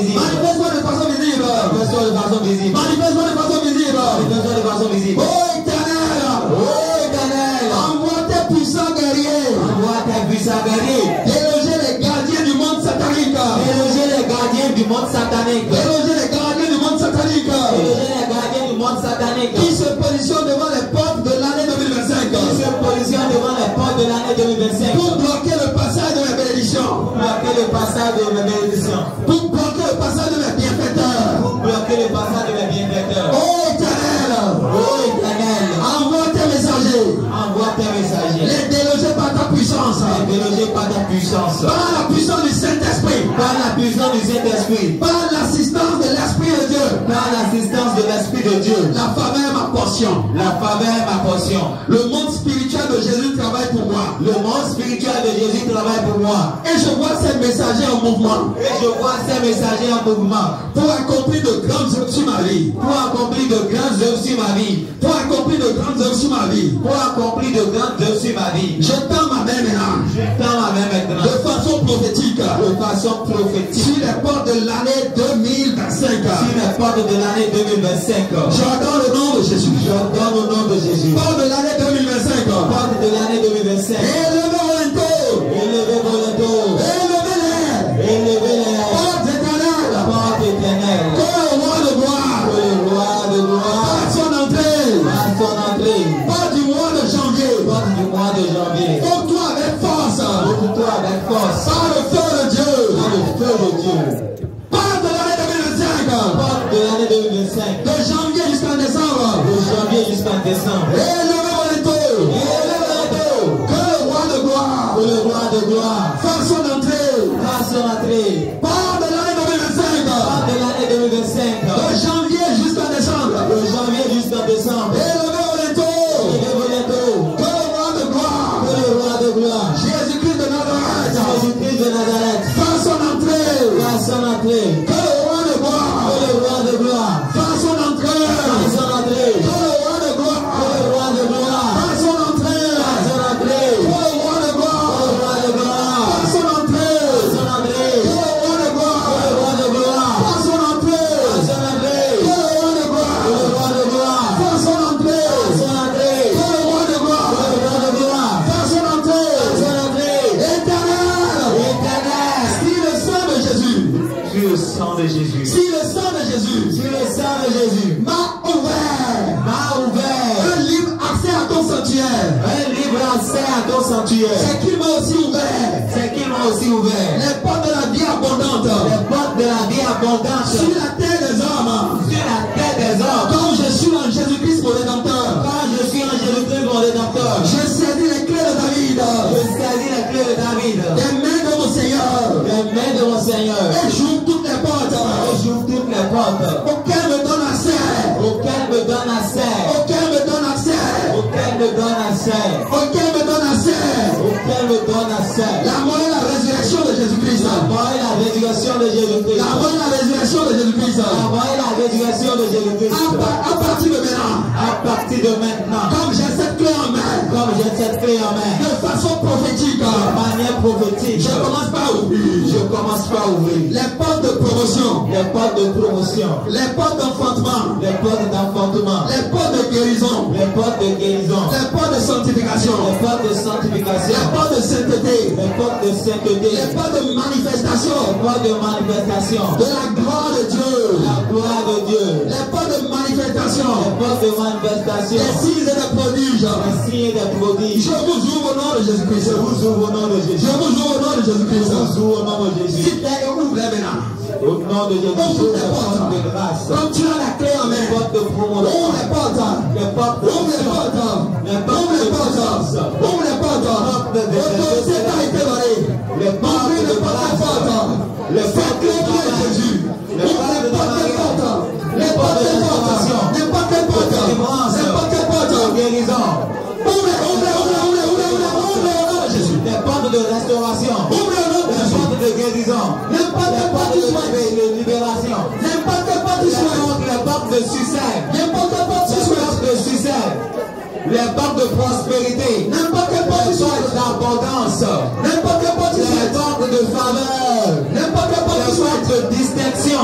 visible. Manifeste-toi de façon visible. Manifeste-toi de façon visible. Manifeste-toi de façon visible. Manifeste-toi de façon visible. Oh éternel. Oh éternel. Envoie tes puissants guerriers. Envoie tes puissants guerriers. Déloger les gardiens du monde satanique. Déloger les gardiens du monde satanique. Déloger les gardiens du monde satanique. Déloger les gardiens du monde satanique. Qui se positionnent devant les portes de l'année 2025. Qui se positionnent devant les portes de l'année 2025. Pour bloquer le passage de mes bénédictions. Pour bloquer le passage de mes bénédictions. Pour bloquer le passage de mes bienfaiteurs. Pour bloquer le passage de mes bienfaiteurs. Oh éternel. Oh éternel. Envoie tes messagers. Envoie tes messagers. Les déloger par ta puissance. Les déloger par ta puissance. Par la puissance du Saint-Esprit. Par la puissance du Saint-Esprit. Par l'assistance de l'Esprit de Dieu. Par l'assistance de l'Esprit de Dieu. La faveur est ma portion. La faveur est ma portion. Le monde spirituel de Jésus travaille pour moi. Le monde spirituel de Jésus travaille pour moi. Et je vois ces messagers en mouvement. Et je vois ces messagers en mouvement. Pour accomplir de grandes œuvres sur ma vie. Pour accomplir de grandes œuvres sur ma vie. Pour accomplir de grandes œuvres sur ma vie. Pour accomplir de grandes œuvres sur ma vie. Je tends ma main maintenant. Je tends ma main maintenant. De façon prophétique. De façon prophétique. Sur les portes de l'année 2025. Sur les portes de l'année 2025. J'ordonne le nom de Jésus. J'ordonne au nom de Jésus. Porte de l'année 2025. Porte de l'année 2025. Élevez vos linteaux. Élevez vos linteaux. Élevez-les. Élevez-les. Porte éternelle. Porte éternelle. Comme le roi de gloire. Le roi de gloire. Par son entrée. Par son entrée. Porte du mois de janvier. Porte du mois de janvier. Ouvre-toi avec force. Ouvre-toi avec force. Par le feu de Dieu. Par le feu de Dieu. Porte de l'année 2025. Porte de l'année 2025. De janvier jusqu'en décembre. De janvier jusqu'en décembre. Élevez vos linteaux. Élevez vos linteaux. Que le roi de gloire. Que le roi de gloire. Fasse son entrée. Par son entrée. Porte de l'année 2025. Porte de l'année 2025. De janvier jusqu'en décembre. De janvier jusqu'en décembre. Élevez vos linteaux. Élevez vos linteaux. Que le roi de gloire. Que le roi de gloire. Jésus-Christ de Nazareth. Jésus-Christ de Nazareth. Fasse son entrée. Par son entrée. Que le roi de gloire. Que le roi de gloire. Fasse son entrée. Par son entrée. Que le roi de gloire. Que le roi de gloire. Fasse son entrée. Par son entrée. Que le roi de gloire. Que le roi de gloire. Fasse son entrée. Par son entrée. Que le roi de gloire. Que le roi de gloire. Fasse son entrée. Par son entrée. Que le roi de gloire. Que le roi de gloire. Fasse son entrée. Par son entrée. Que le roi de gloire. Que le roi de gloire. Fasse son entrée. Par son entrée. Éternel. Éternel. Si le sang de Jésus. Sur le sang de Jésus. Si le sang de Jésus. Sur le sang de Jésus. M'a ouvert. M'a ouvert. Un libre accès à ton sanctuaire. Un libre accès à ton sanctuaire. C'est qu'il m'a aussi ouvert. C'est qu'il m'a aussi ouvert. Les portes de la vie abondante. Les portes de la vie abondante. Sur la terre des hommes. Sur la terre des hommes. Quand je suis en Jésus-Christ mon Rédempteur. Quand je suis en Jésus-Christ mon Rédempteur. Je saisis les clés de David. Je saisis les clés de David. Les mains de mon Seigneur. Les mains de mon Seigneur. Et j'ouvre toutes les portes. Et j'ouvre toutes les portes. Auquel me donne accès. Auquel me donne accès. Auquel me donne accès. Auquel me donne accès. Auquel me donne accès. Auquel me donne accès. La mort et la résurrection de Jésus-Christ. La mort et la résurrection de Jésus-Christ. La mort et la résurrection de Jésus-Christ. La mort et la résurrection de Jésus-Christ. À partir de maintenant. À partir de maintenant. Comme j'ai cette clé en main. Comme j'ai cette clé en main. De façon prophétique. De manière prophétique. Je commence par ouvrir. Je commence par ouvrir. Les portes de promotion. Les portes de promotion. Les portes d'enfantement. Les portes d'enfantement. Les portes de guérison. Les portes de guérison. Les portes de sanctification. Les portes de sanctification. Les portes de sainteté. Les portes de sainteté. Les portes de manifestation. Les portes de manifestation. De la gloire de Dieu. La gloire de Dieu. Les portes de manifestation. Les portes de manifestation. Les signes et les prodiges. Les signes et les prodiges. Je vous ouvre au nom de Jésus-Christ. Je vous ouvre au nom de Jésus. Je vous ouvre au nom de Jésus-Christ. Je vous ouvre au nom de Jésus. Si tu es ouvre maintenant. Au nom de Jésus. Ouvre les Les portes. portes de grâce. Comme tu as la clé en Les main. portes de promotion. Ouvre les portes. Les portes de Ouvre les portes. Les portes Ouvre les de portes. grâce. Ouvre les portes. Autorité t'a été donnée. Les portes Ouvre de les portes. grâce. Les portes de Faites-le grâce. Jésus. Les Ouvre les portes des portes. Les portes des portes. Les portes des portes. Les portes des portes. Guérison. Ouvre Jésus. Les portes de restauration. Ouvre le nom de Les Jésus. portes de guérison. N'importe Les quelle porte portes tu souhaites. de libération. N'importe quelle porte tu souhaites. Les portes de succès. N'importe quelle porte tu Les souhaites. portes de succès. Les portes de prospérité. N'importe quelle porte tu Les portes souhaites. d'abondance. N'importe quelle porte tu Les souhaites. portes de faveur. N'importe quelle porte tu Les souhaites. portes de distinction.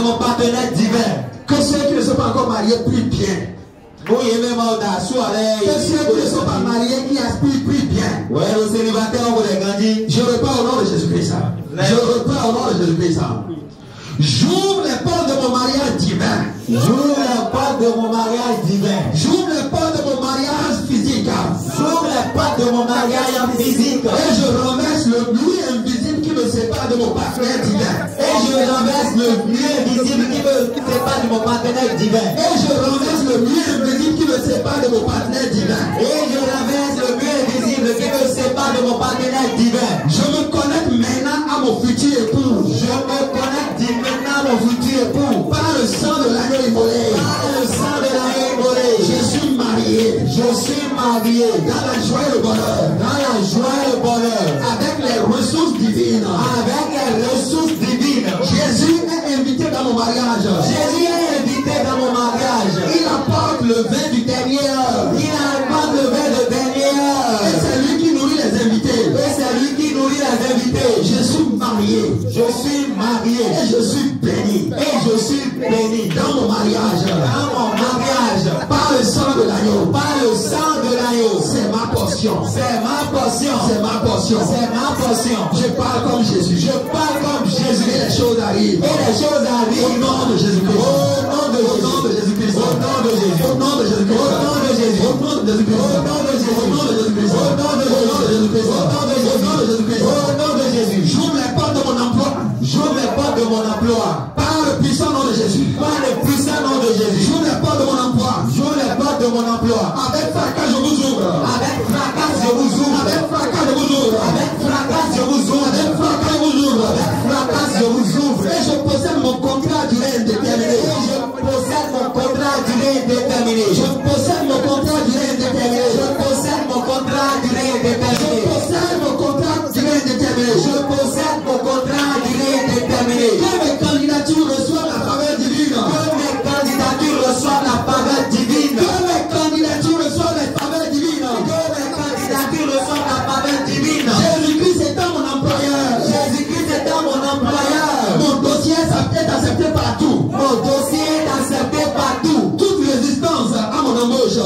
de mon partenaire divin. Que ceux qui ne sont pas encore mariés prient bien. Que ceux qui ne sont pas mariés qui aspirent prient bien. Je repars au nom de Jésus-Christ. Je repars au nom de Jésus-Christ. J'ouvre les portes de mon mariage divin. J'ouvre les portes de mon mariage divin. J'ouvre les portes de mon mariage physique. J'ouvre les portes de mon mariage physique. Et je renverse le mur invisible qui me sépare de mon partenaire divin. Et je renverse le mur invisible qui me sépare de mon partenaire divin. Et je renverse le mur invisible qui me sépare de mon partenaire divin. Et je renverse le mur invisible qui me sépare de mon partenaire divin. Je me connecte maintenant à mon futur époux. Je me connecte maintenant à mon futur époux. Par le sang de l'agneau immolé. Par le sang de l'agneau immolé. Je suis marié. Je suis marié. Dans la joie et le bonheur. Dans la joie et le bonheur. Avec les ressources divines. Avec les ressources divines. Jésus est invité dans mon mariage. Jésus est invité dans mon mariage. Il apporte le vin du dernier heure. Il apporte le vin de dernière heure. Et c'est lui qui nourrit les invités. Et c'est lui qui nourrit les invités. Je suis marié. Je suis marié. Et je suis béni. Et je suis béni. Dans mon mariage. Dans mon mariage. Par le sang de l'agneau. Par le sang de l'agneau. C'est ma portion. C'est ma portion. C'est ma portion. C'est ma portion. Je parle comme Jésus. Je parle comme Jésus. Et les choses arrivent. Et les choses arrivent. Au nom de Jésus-Christ. Au nom de Jésus. Au nom de Jésus-Christ. Au nom de Jésus. Au nom de Jésus-Christ. Au nom de Jésus. Au nom de Jésus-Christ. Au nom de Jésus. Au nom de Jésus-Christ. Au nom de Jésus. Au nom de Jésus-Christ. Au nom de Jésus-Christ. Au nom de Jésus. J'ouvre les portes de mon emploi. J'ouvre les portes de mon emploi. Par le puissant nom de Jésus. Par le puissant nom de Jésus. J'ouvre les portes de mon emploi. J'ouvre les portes de mon emploi. Avec fracas, je vous ouvre. Avec fracas, je vous ouvre. Avec fracas, je vous ouvre. Avec fracas, je vous ouvre. Avec fracas, je vous ouvre. Avec fracas, je vous ouvre. Et je possède mon contrat à durée indéterminée. Et je possède mon contrat à durée indéterminée. Je possède mon contrat à durée indéterminée. Je possède mon contrat à durée indéterminée. Je possède mon contrat à durée indéterminée. Je possède mon contrat à durée indéterminée. Que mes candidatures reçoivent la faveur divine. Que mes candidatures reçoivent la faveur divine. Que mes candidatures reçoivent la faveur divine. Que mes candidatures reçoivent la faveur divine. Jésus-Christ étant mon employeur. Jésus-Christ étant mon employeur. Mon dossier est accepté partout. Mon dossier est accepté partout. Toute résistance à mon embauche.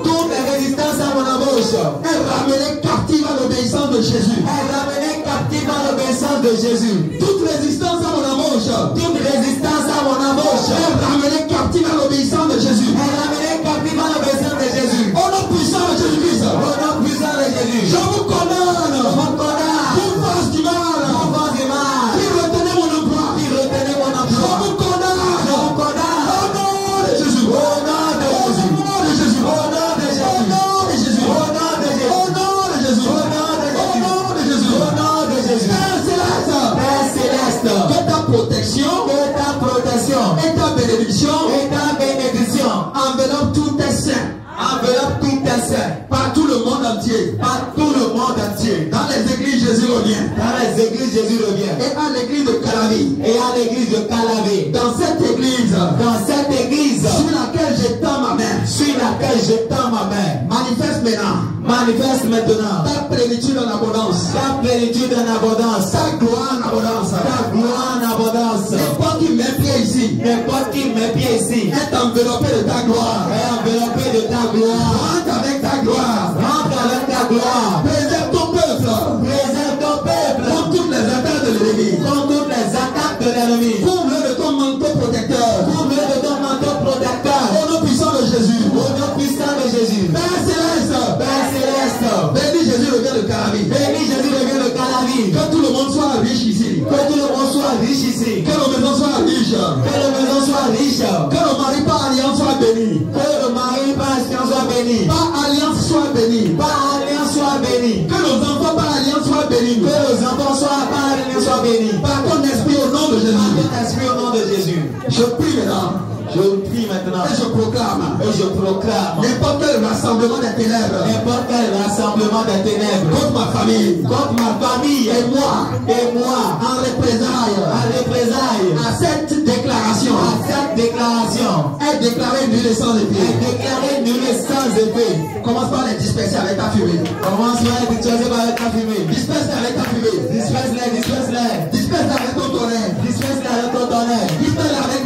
Toutes les résistances à mon embauche. Est ramenée captive à l'obéissance de Jésus. Est ramenée captive à l'obéissance de Jésus. Toute résistance à mon embauche. Toute résistance à mon embauche. Est ramenée captive à l'obéissance de Jésus. Est ramenée captive à l'obéissance de Jésus. Au nom puissant de Jésus-Christ. Au nom puissant de Jésus. Je vous condamne. Pour force du mal. Pour force du mal. Qui retenait mon emploi. Qui retenait mon emploi. Je vous condamne. Je vous condamne. Au nom de Jésus. Au nom de Jésus. Au nom de Jésus. Au nom de Jésus. Au nom de Jésus. Au nom de Jésus. Au nom de Jésus. Au nom de Jésus. Au nom de Jésus. Au nom de Jésus. Père céleste. Père céleste. Que ta protection. Que ta protection. Et ta bénédiction. Et ta bénédiction. Enveloppe tous tes saints. Enveloppe tous tes saints. Par tout le monde entier. Par tout le monde entier. Dans les églises Jésus revient. Dans les églises Jésus revient. Et à l'église de Calavi. Et à l'église de Calavi. Dans cette église. Dans cette église. Sur laquelle j'étends ma main. Sur laquelle j'étends ma main. Manifeste maintenant. Manifeste maintenant. Ta plénitude en abondance. Ta plénitude en abondance. Ta gloire en abondance. Ta gloire en abondance. N'importe qui met pied ici. N'importe qui met pied ici. Est enveloppé de ta gloire. Est enveloppé de ta gloire. Rentre avec ta gloire. Rentre avec ta gloire. Préserve ton peuple. Préserve ton peuple. Contre toutes les attaques de l'ennemi. Contre toutes les attaques de l'ennemi. Couvre-le de ton manteau protecteur. Couvre-le de ton manteau protecteur. Au nom puissant de Jésus. Au nom puissant de Jésus. Père céleste. Père céleste. Béni Jésus revient de Calavi. Béni Jésus revient de Calavi. Que tout le monde soit riche ici. Que tout le monde soit riche ici. Que nos maisons soient riches. Que nos maisons soient riches. Que nos maris par alliance soient bénis. Que le mari par alliance soit béni. Par alliance soit bénis. Par alliance soit béni. Que nos enfants par alliance soient bénis. Que nos enfants soient par alliance soient bénis. Par ton esprit au nom de Par Jésus. ton esprit au nom de Jésus. Je prie maintenant. Je prie maintenant. Et je proclame. Et je proclame. N'importe quel rassemblement des ténèbres. N'importe quel rassemblement des ténèbres. Contre ma famille. Contre ma famille. Et moi. Et moi. En représailles. En représailles. À cette déclaration. À cette déclaration. Est déclarée nulle et sans effet. Est déclarée nulle et sans effet. Commence par les disperser avec ta fumée. Commence par les disperser avec ta fumée. Disperse avec ta fumée. Disperse-les, disperse-les. Disperse avec ton tonnerre. Disperse-les avec ton tonnerre. Disperse avec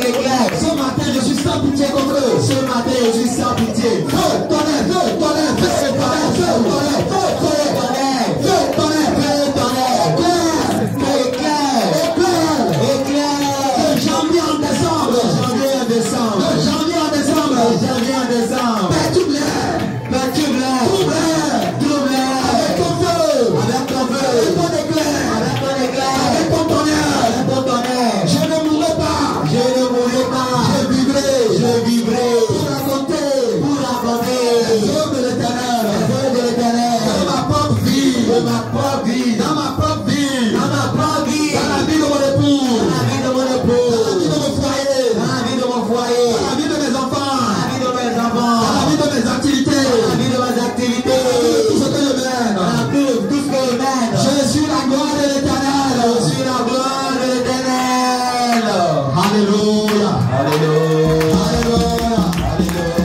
éclaire. Ce matin, je suis sans pitié contre eux. Ce matin, je suis sans pitié. Feu, tonnerre, feu, tonnerre, feu, tonnerre, feu, tonnerre, feu, tonnerre, feu, tonnerre, feu, tonnerre, éclair, éclair, éclair. De janvier en décembre, de janvier en décembre, de janvier en décembre, de janvier en décembre. Perturbe-les, perturbe-les, trouble-les, avec ton feu, avec ton feu, avec ton éclair, avec ton éclair, avec ton tonnerre, avec ton tonnerre. Je ne mourrai pas, je ne mourrai pas, je vivrai pour raconter les œuvres de l'Éternel, les œuvres de l'Éternel, dans ma propre vie, dans ma propre vie, dans ma propre vie, dans ma propre vie, dans la vie de mon époux, dans la vie de mon époux, dans la vie de mon foyer, dans la vie de mon foyer, dans la vie de mes enfants, dans la vie de mes enfants, dans la vie de mes activités, dans la vie de mes activités, tout ce que je mène, tout ce que je mène. Je suis la gloire de l'Éternel, je suis la gloire de l'Éternel. Alléluia, alléluia, alléluia, alléluia.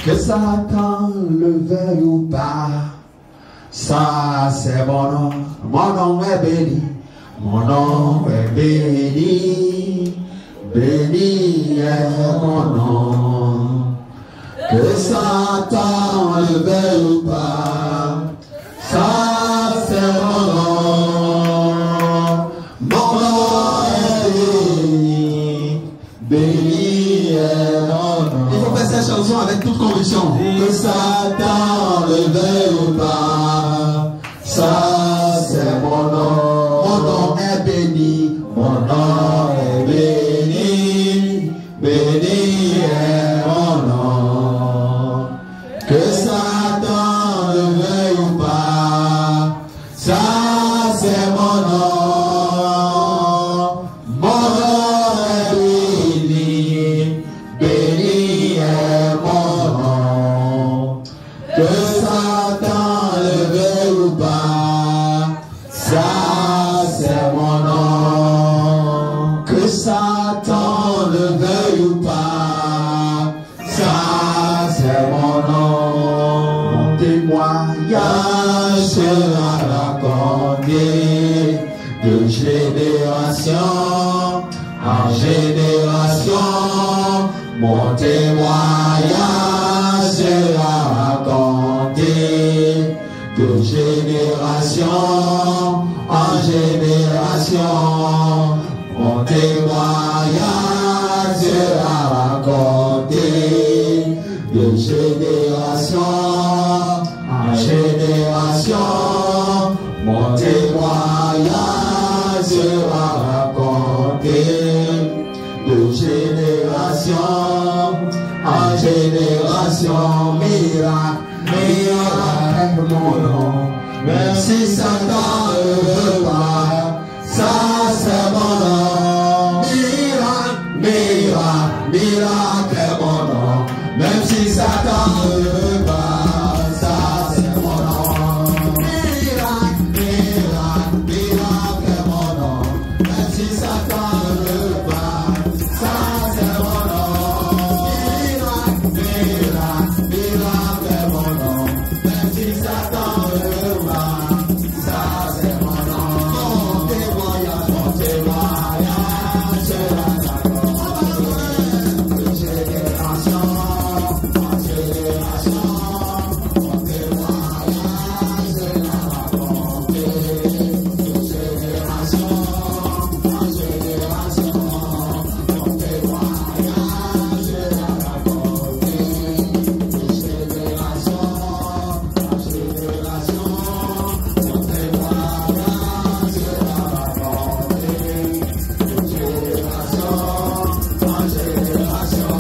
Que Satan le veuille ou pas, ça c'est mon nom est béni, mon nom est béni, béni est mon nom. Que Satan le veuille ou pas, ça c'est mon nom est béni, béni est mon nom. Il faut faire cette chanson avec toute conviction. Que Satan le veuille ou pas, ça c'est mon nom est béni, mon nom est béni, béni est mon nom. Que Satan le veuille ou pas, ça c'est mon nom est béni, béni est mon nom. Que Satan le veuille ou pas, ça c'est mon nom. Que Satan le veuille ou pas, ça c'est mon nom. Mon témoignage sera raconté de génération en génération. Mon témoignage sera raconté de génération en génération. Mon témoignage sera raconté de génération en génération. Mon témoignage sera raconté de génération en génération. Miracle, miracle mon nom. Même si Satan ne veut pas, ça c'est mon nom. Miracle, miracle, miracle est mon nom. Même si Satan ne veut pas, ça c'est mon nom. Miracle, miracle, miracle est mon nom. Même si Satan ne veut pas, ça c'est mon nom. Miracle, miracle, miracle est mon nom. Même si Satan ne veut pas, ça c'est mon nom. Mon témoignage sera de génération en génération. Mon témoignage sera raconté de génération en génération. Mon témoignage sera raconté de génération en génération. Mon témoignage sera raconté de génération en génération.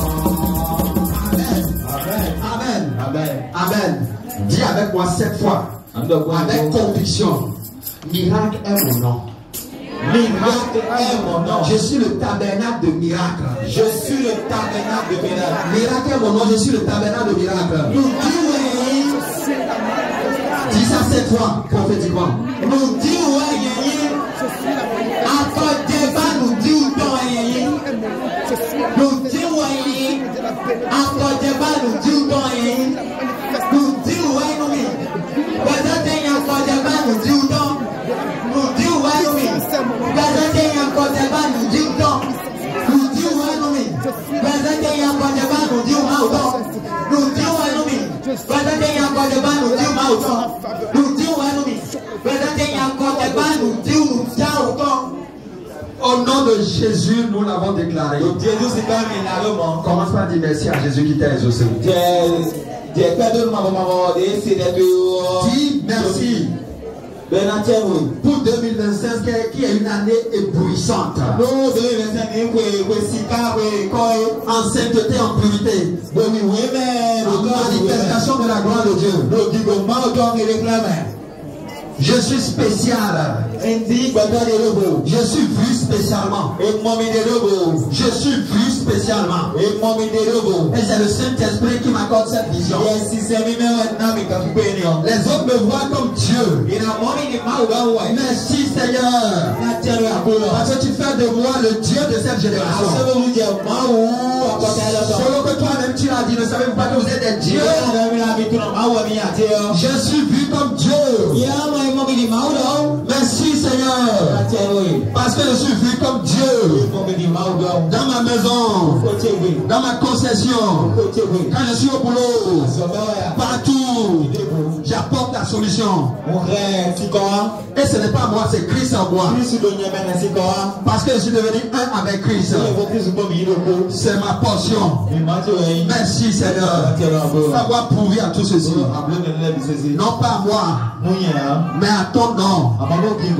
Amen. Amen. Amen. Amen. Dis avec moi 7 fois. Avec conviction. Miracle est mon nom. Miracle est mon nom. Je suis le tabernacle de miracle. Je suis le tabernacle de miracle. Miracle est mon nom. Je suis le tabernacle de miracle. Nous disons, dis ça 7 fois prophétiquement. Nous disons, encore débat, nous disons, nous disons, encore débat, nous disons, nous disons, nous disons, Au nom de Jésus, nous l'avons déclaré. Commence par dire merci à Jésus qui t'a exaucé. Dis merci. Pour 2025 qui est une année éblouissante. En sainteté, en purité. En manifestation de la gloire de Dieu. Je suis spécial. Je suis vu spécialement. Je suis vu spécialement. Et c'est le Saint-Esprit qui m'accorde cette vision. Les autres me voient comme Dieu. Merci Seigneur. Parce que tu fais de moi le Dieu de cette génération. Selon que toi-même tu l'as dit, ne savez pas que vous êtes des dieux. Je suis vu comme Dieu. Merci Seigneur. Parce que je suis vu comme Dieu. Dans ma maison, dans ma concession, quand je suis au boulot, partout, j'apporte la solution. Et ce n'est pas moi, c'est Christ en moi. Parce que je suis devenu un avec Christ. C'est ma portion. Merci Seigneur. Savoir prouver à tout ceci. Non pas à moi, mais à ton nom.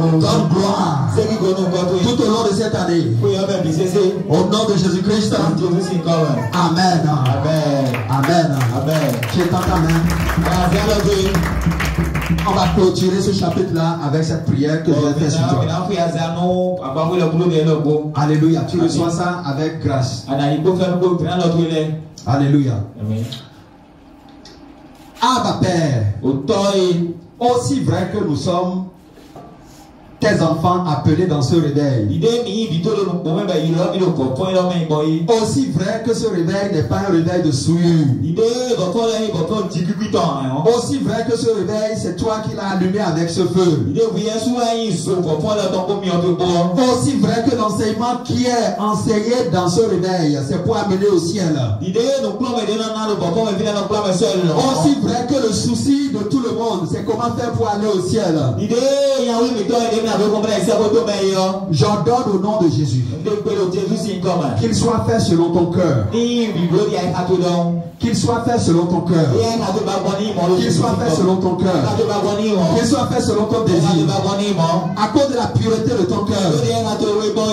Donne gloire tout au long de cette année. Au nom de Jésus-Christ. Amen. Amen. Tu es dans ta main. On va clôturer ce chapitre-là avec cette prière que je vais faire sur toi. Alléluia. Tu reçois ça avec grâce. Alléluia. Abba Père, aussi vrai que nous sommes tes enfants appelés dans ce réveil. Aussi vrai que ce réveil n'est pas un réveil de souillure. Aussi vrai que ce réveil, c'est toi qui l'as allumé avec ce feu. Aussi vrai que l'enseignement qui est enseigné dans ce réveil, c'est pour amener au ciel. Aussi vrai que le souci de tout le monde, c'est comment faire pour aller au ciel. J'ordonne au nom de Jésus qu'il soit fait selon ton cœur. Qu'il soit fait selon ton cœur. Qu'il soit fait selon ton cœur. Qu'il soit fait selon ton désir. À cause de la pureté de ton cœur.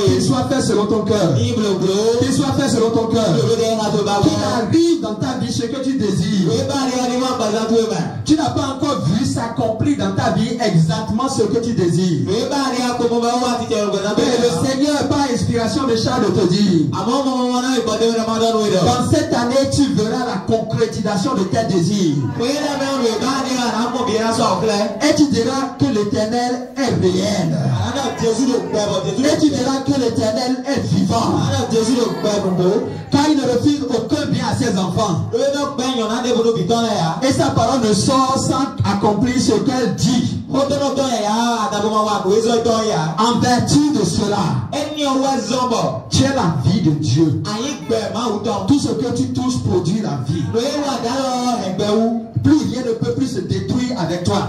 Qu'il soit fait selon ton cœur. Qu'il soit fait selon ton cœur. Qu'il arrive dans ta vie ce que tu désires. Tu n'as pas encore vu s'accomplir dans ta vie exactement ce que tu désires. Mais le Seigneur, par inspiration de Charles, te dit, dans cette année, tu verras la concrétisation de tes désirs. Et tu diras que l'Éternel est réel. Et tu diras que l'Éternel est vivant. Car il ne refuse aucun bien à ses enfants. Et sa parole ne sort sans accomplir ce qu'elle dit. En vertu de cela, tu es la vie de Dieu. Tout ce que tu touches produit la vie. Plus rien ne peut plus se détruire avec toi.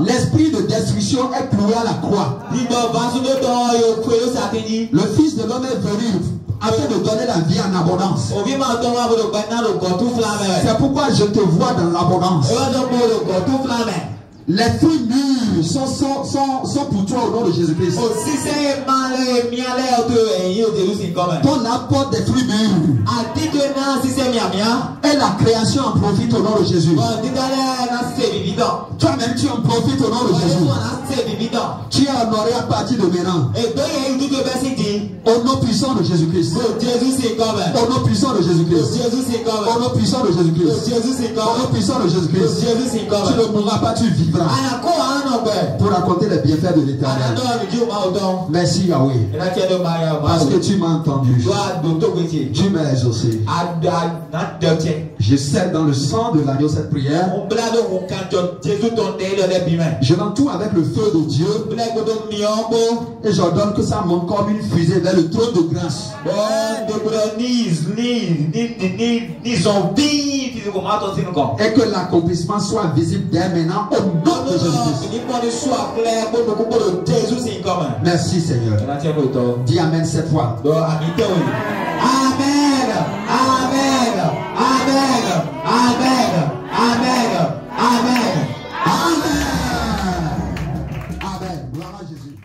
L'esprit de destruction est cloué à la croix. Le Fils de l'homme est venu afin de donner la vie en abondance. C'est pourquoi je te vois dans l'abondance. Les fruits mûrs sont pour toi au nom de Jésus-Christ. Ton apporte des fruits mûrs. Et la création en profite au nom de Jésus. Toi-même tu en profites au nom de Jésus. Tu es honoré à partir de maintenant. Au nom puissant de Jésus-Christ. Au nom puissant de Jésus-Christ. Au nom puissant de Jésus-Christ. Au nom puissant de Jésus-Christ. Tu ne mourras pas, tu vivras. Pour raconter les bienfaits de l'Éternel. Merci Yahweh. Parce que tu m'as entendu. Tu m'as exaucé. Je scelle dans le sang de l'agneau cette prière. Je l'entoure avec le feu de Dieu. Et j'ordonne que ça monte comme une fusée vers le trône de grâce. Et que l'accomplissement soit visible dès maintenant au nom de Jésus-Christ. Merci Seigneur. Dis Amen cette fois. Amen. Amen. Amen. Amen. Amen. Amen. Amen. Amen. Gloire à Jésus.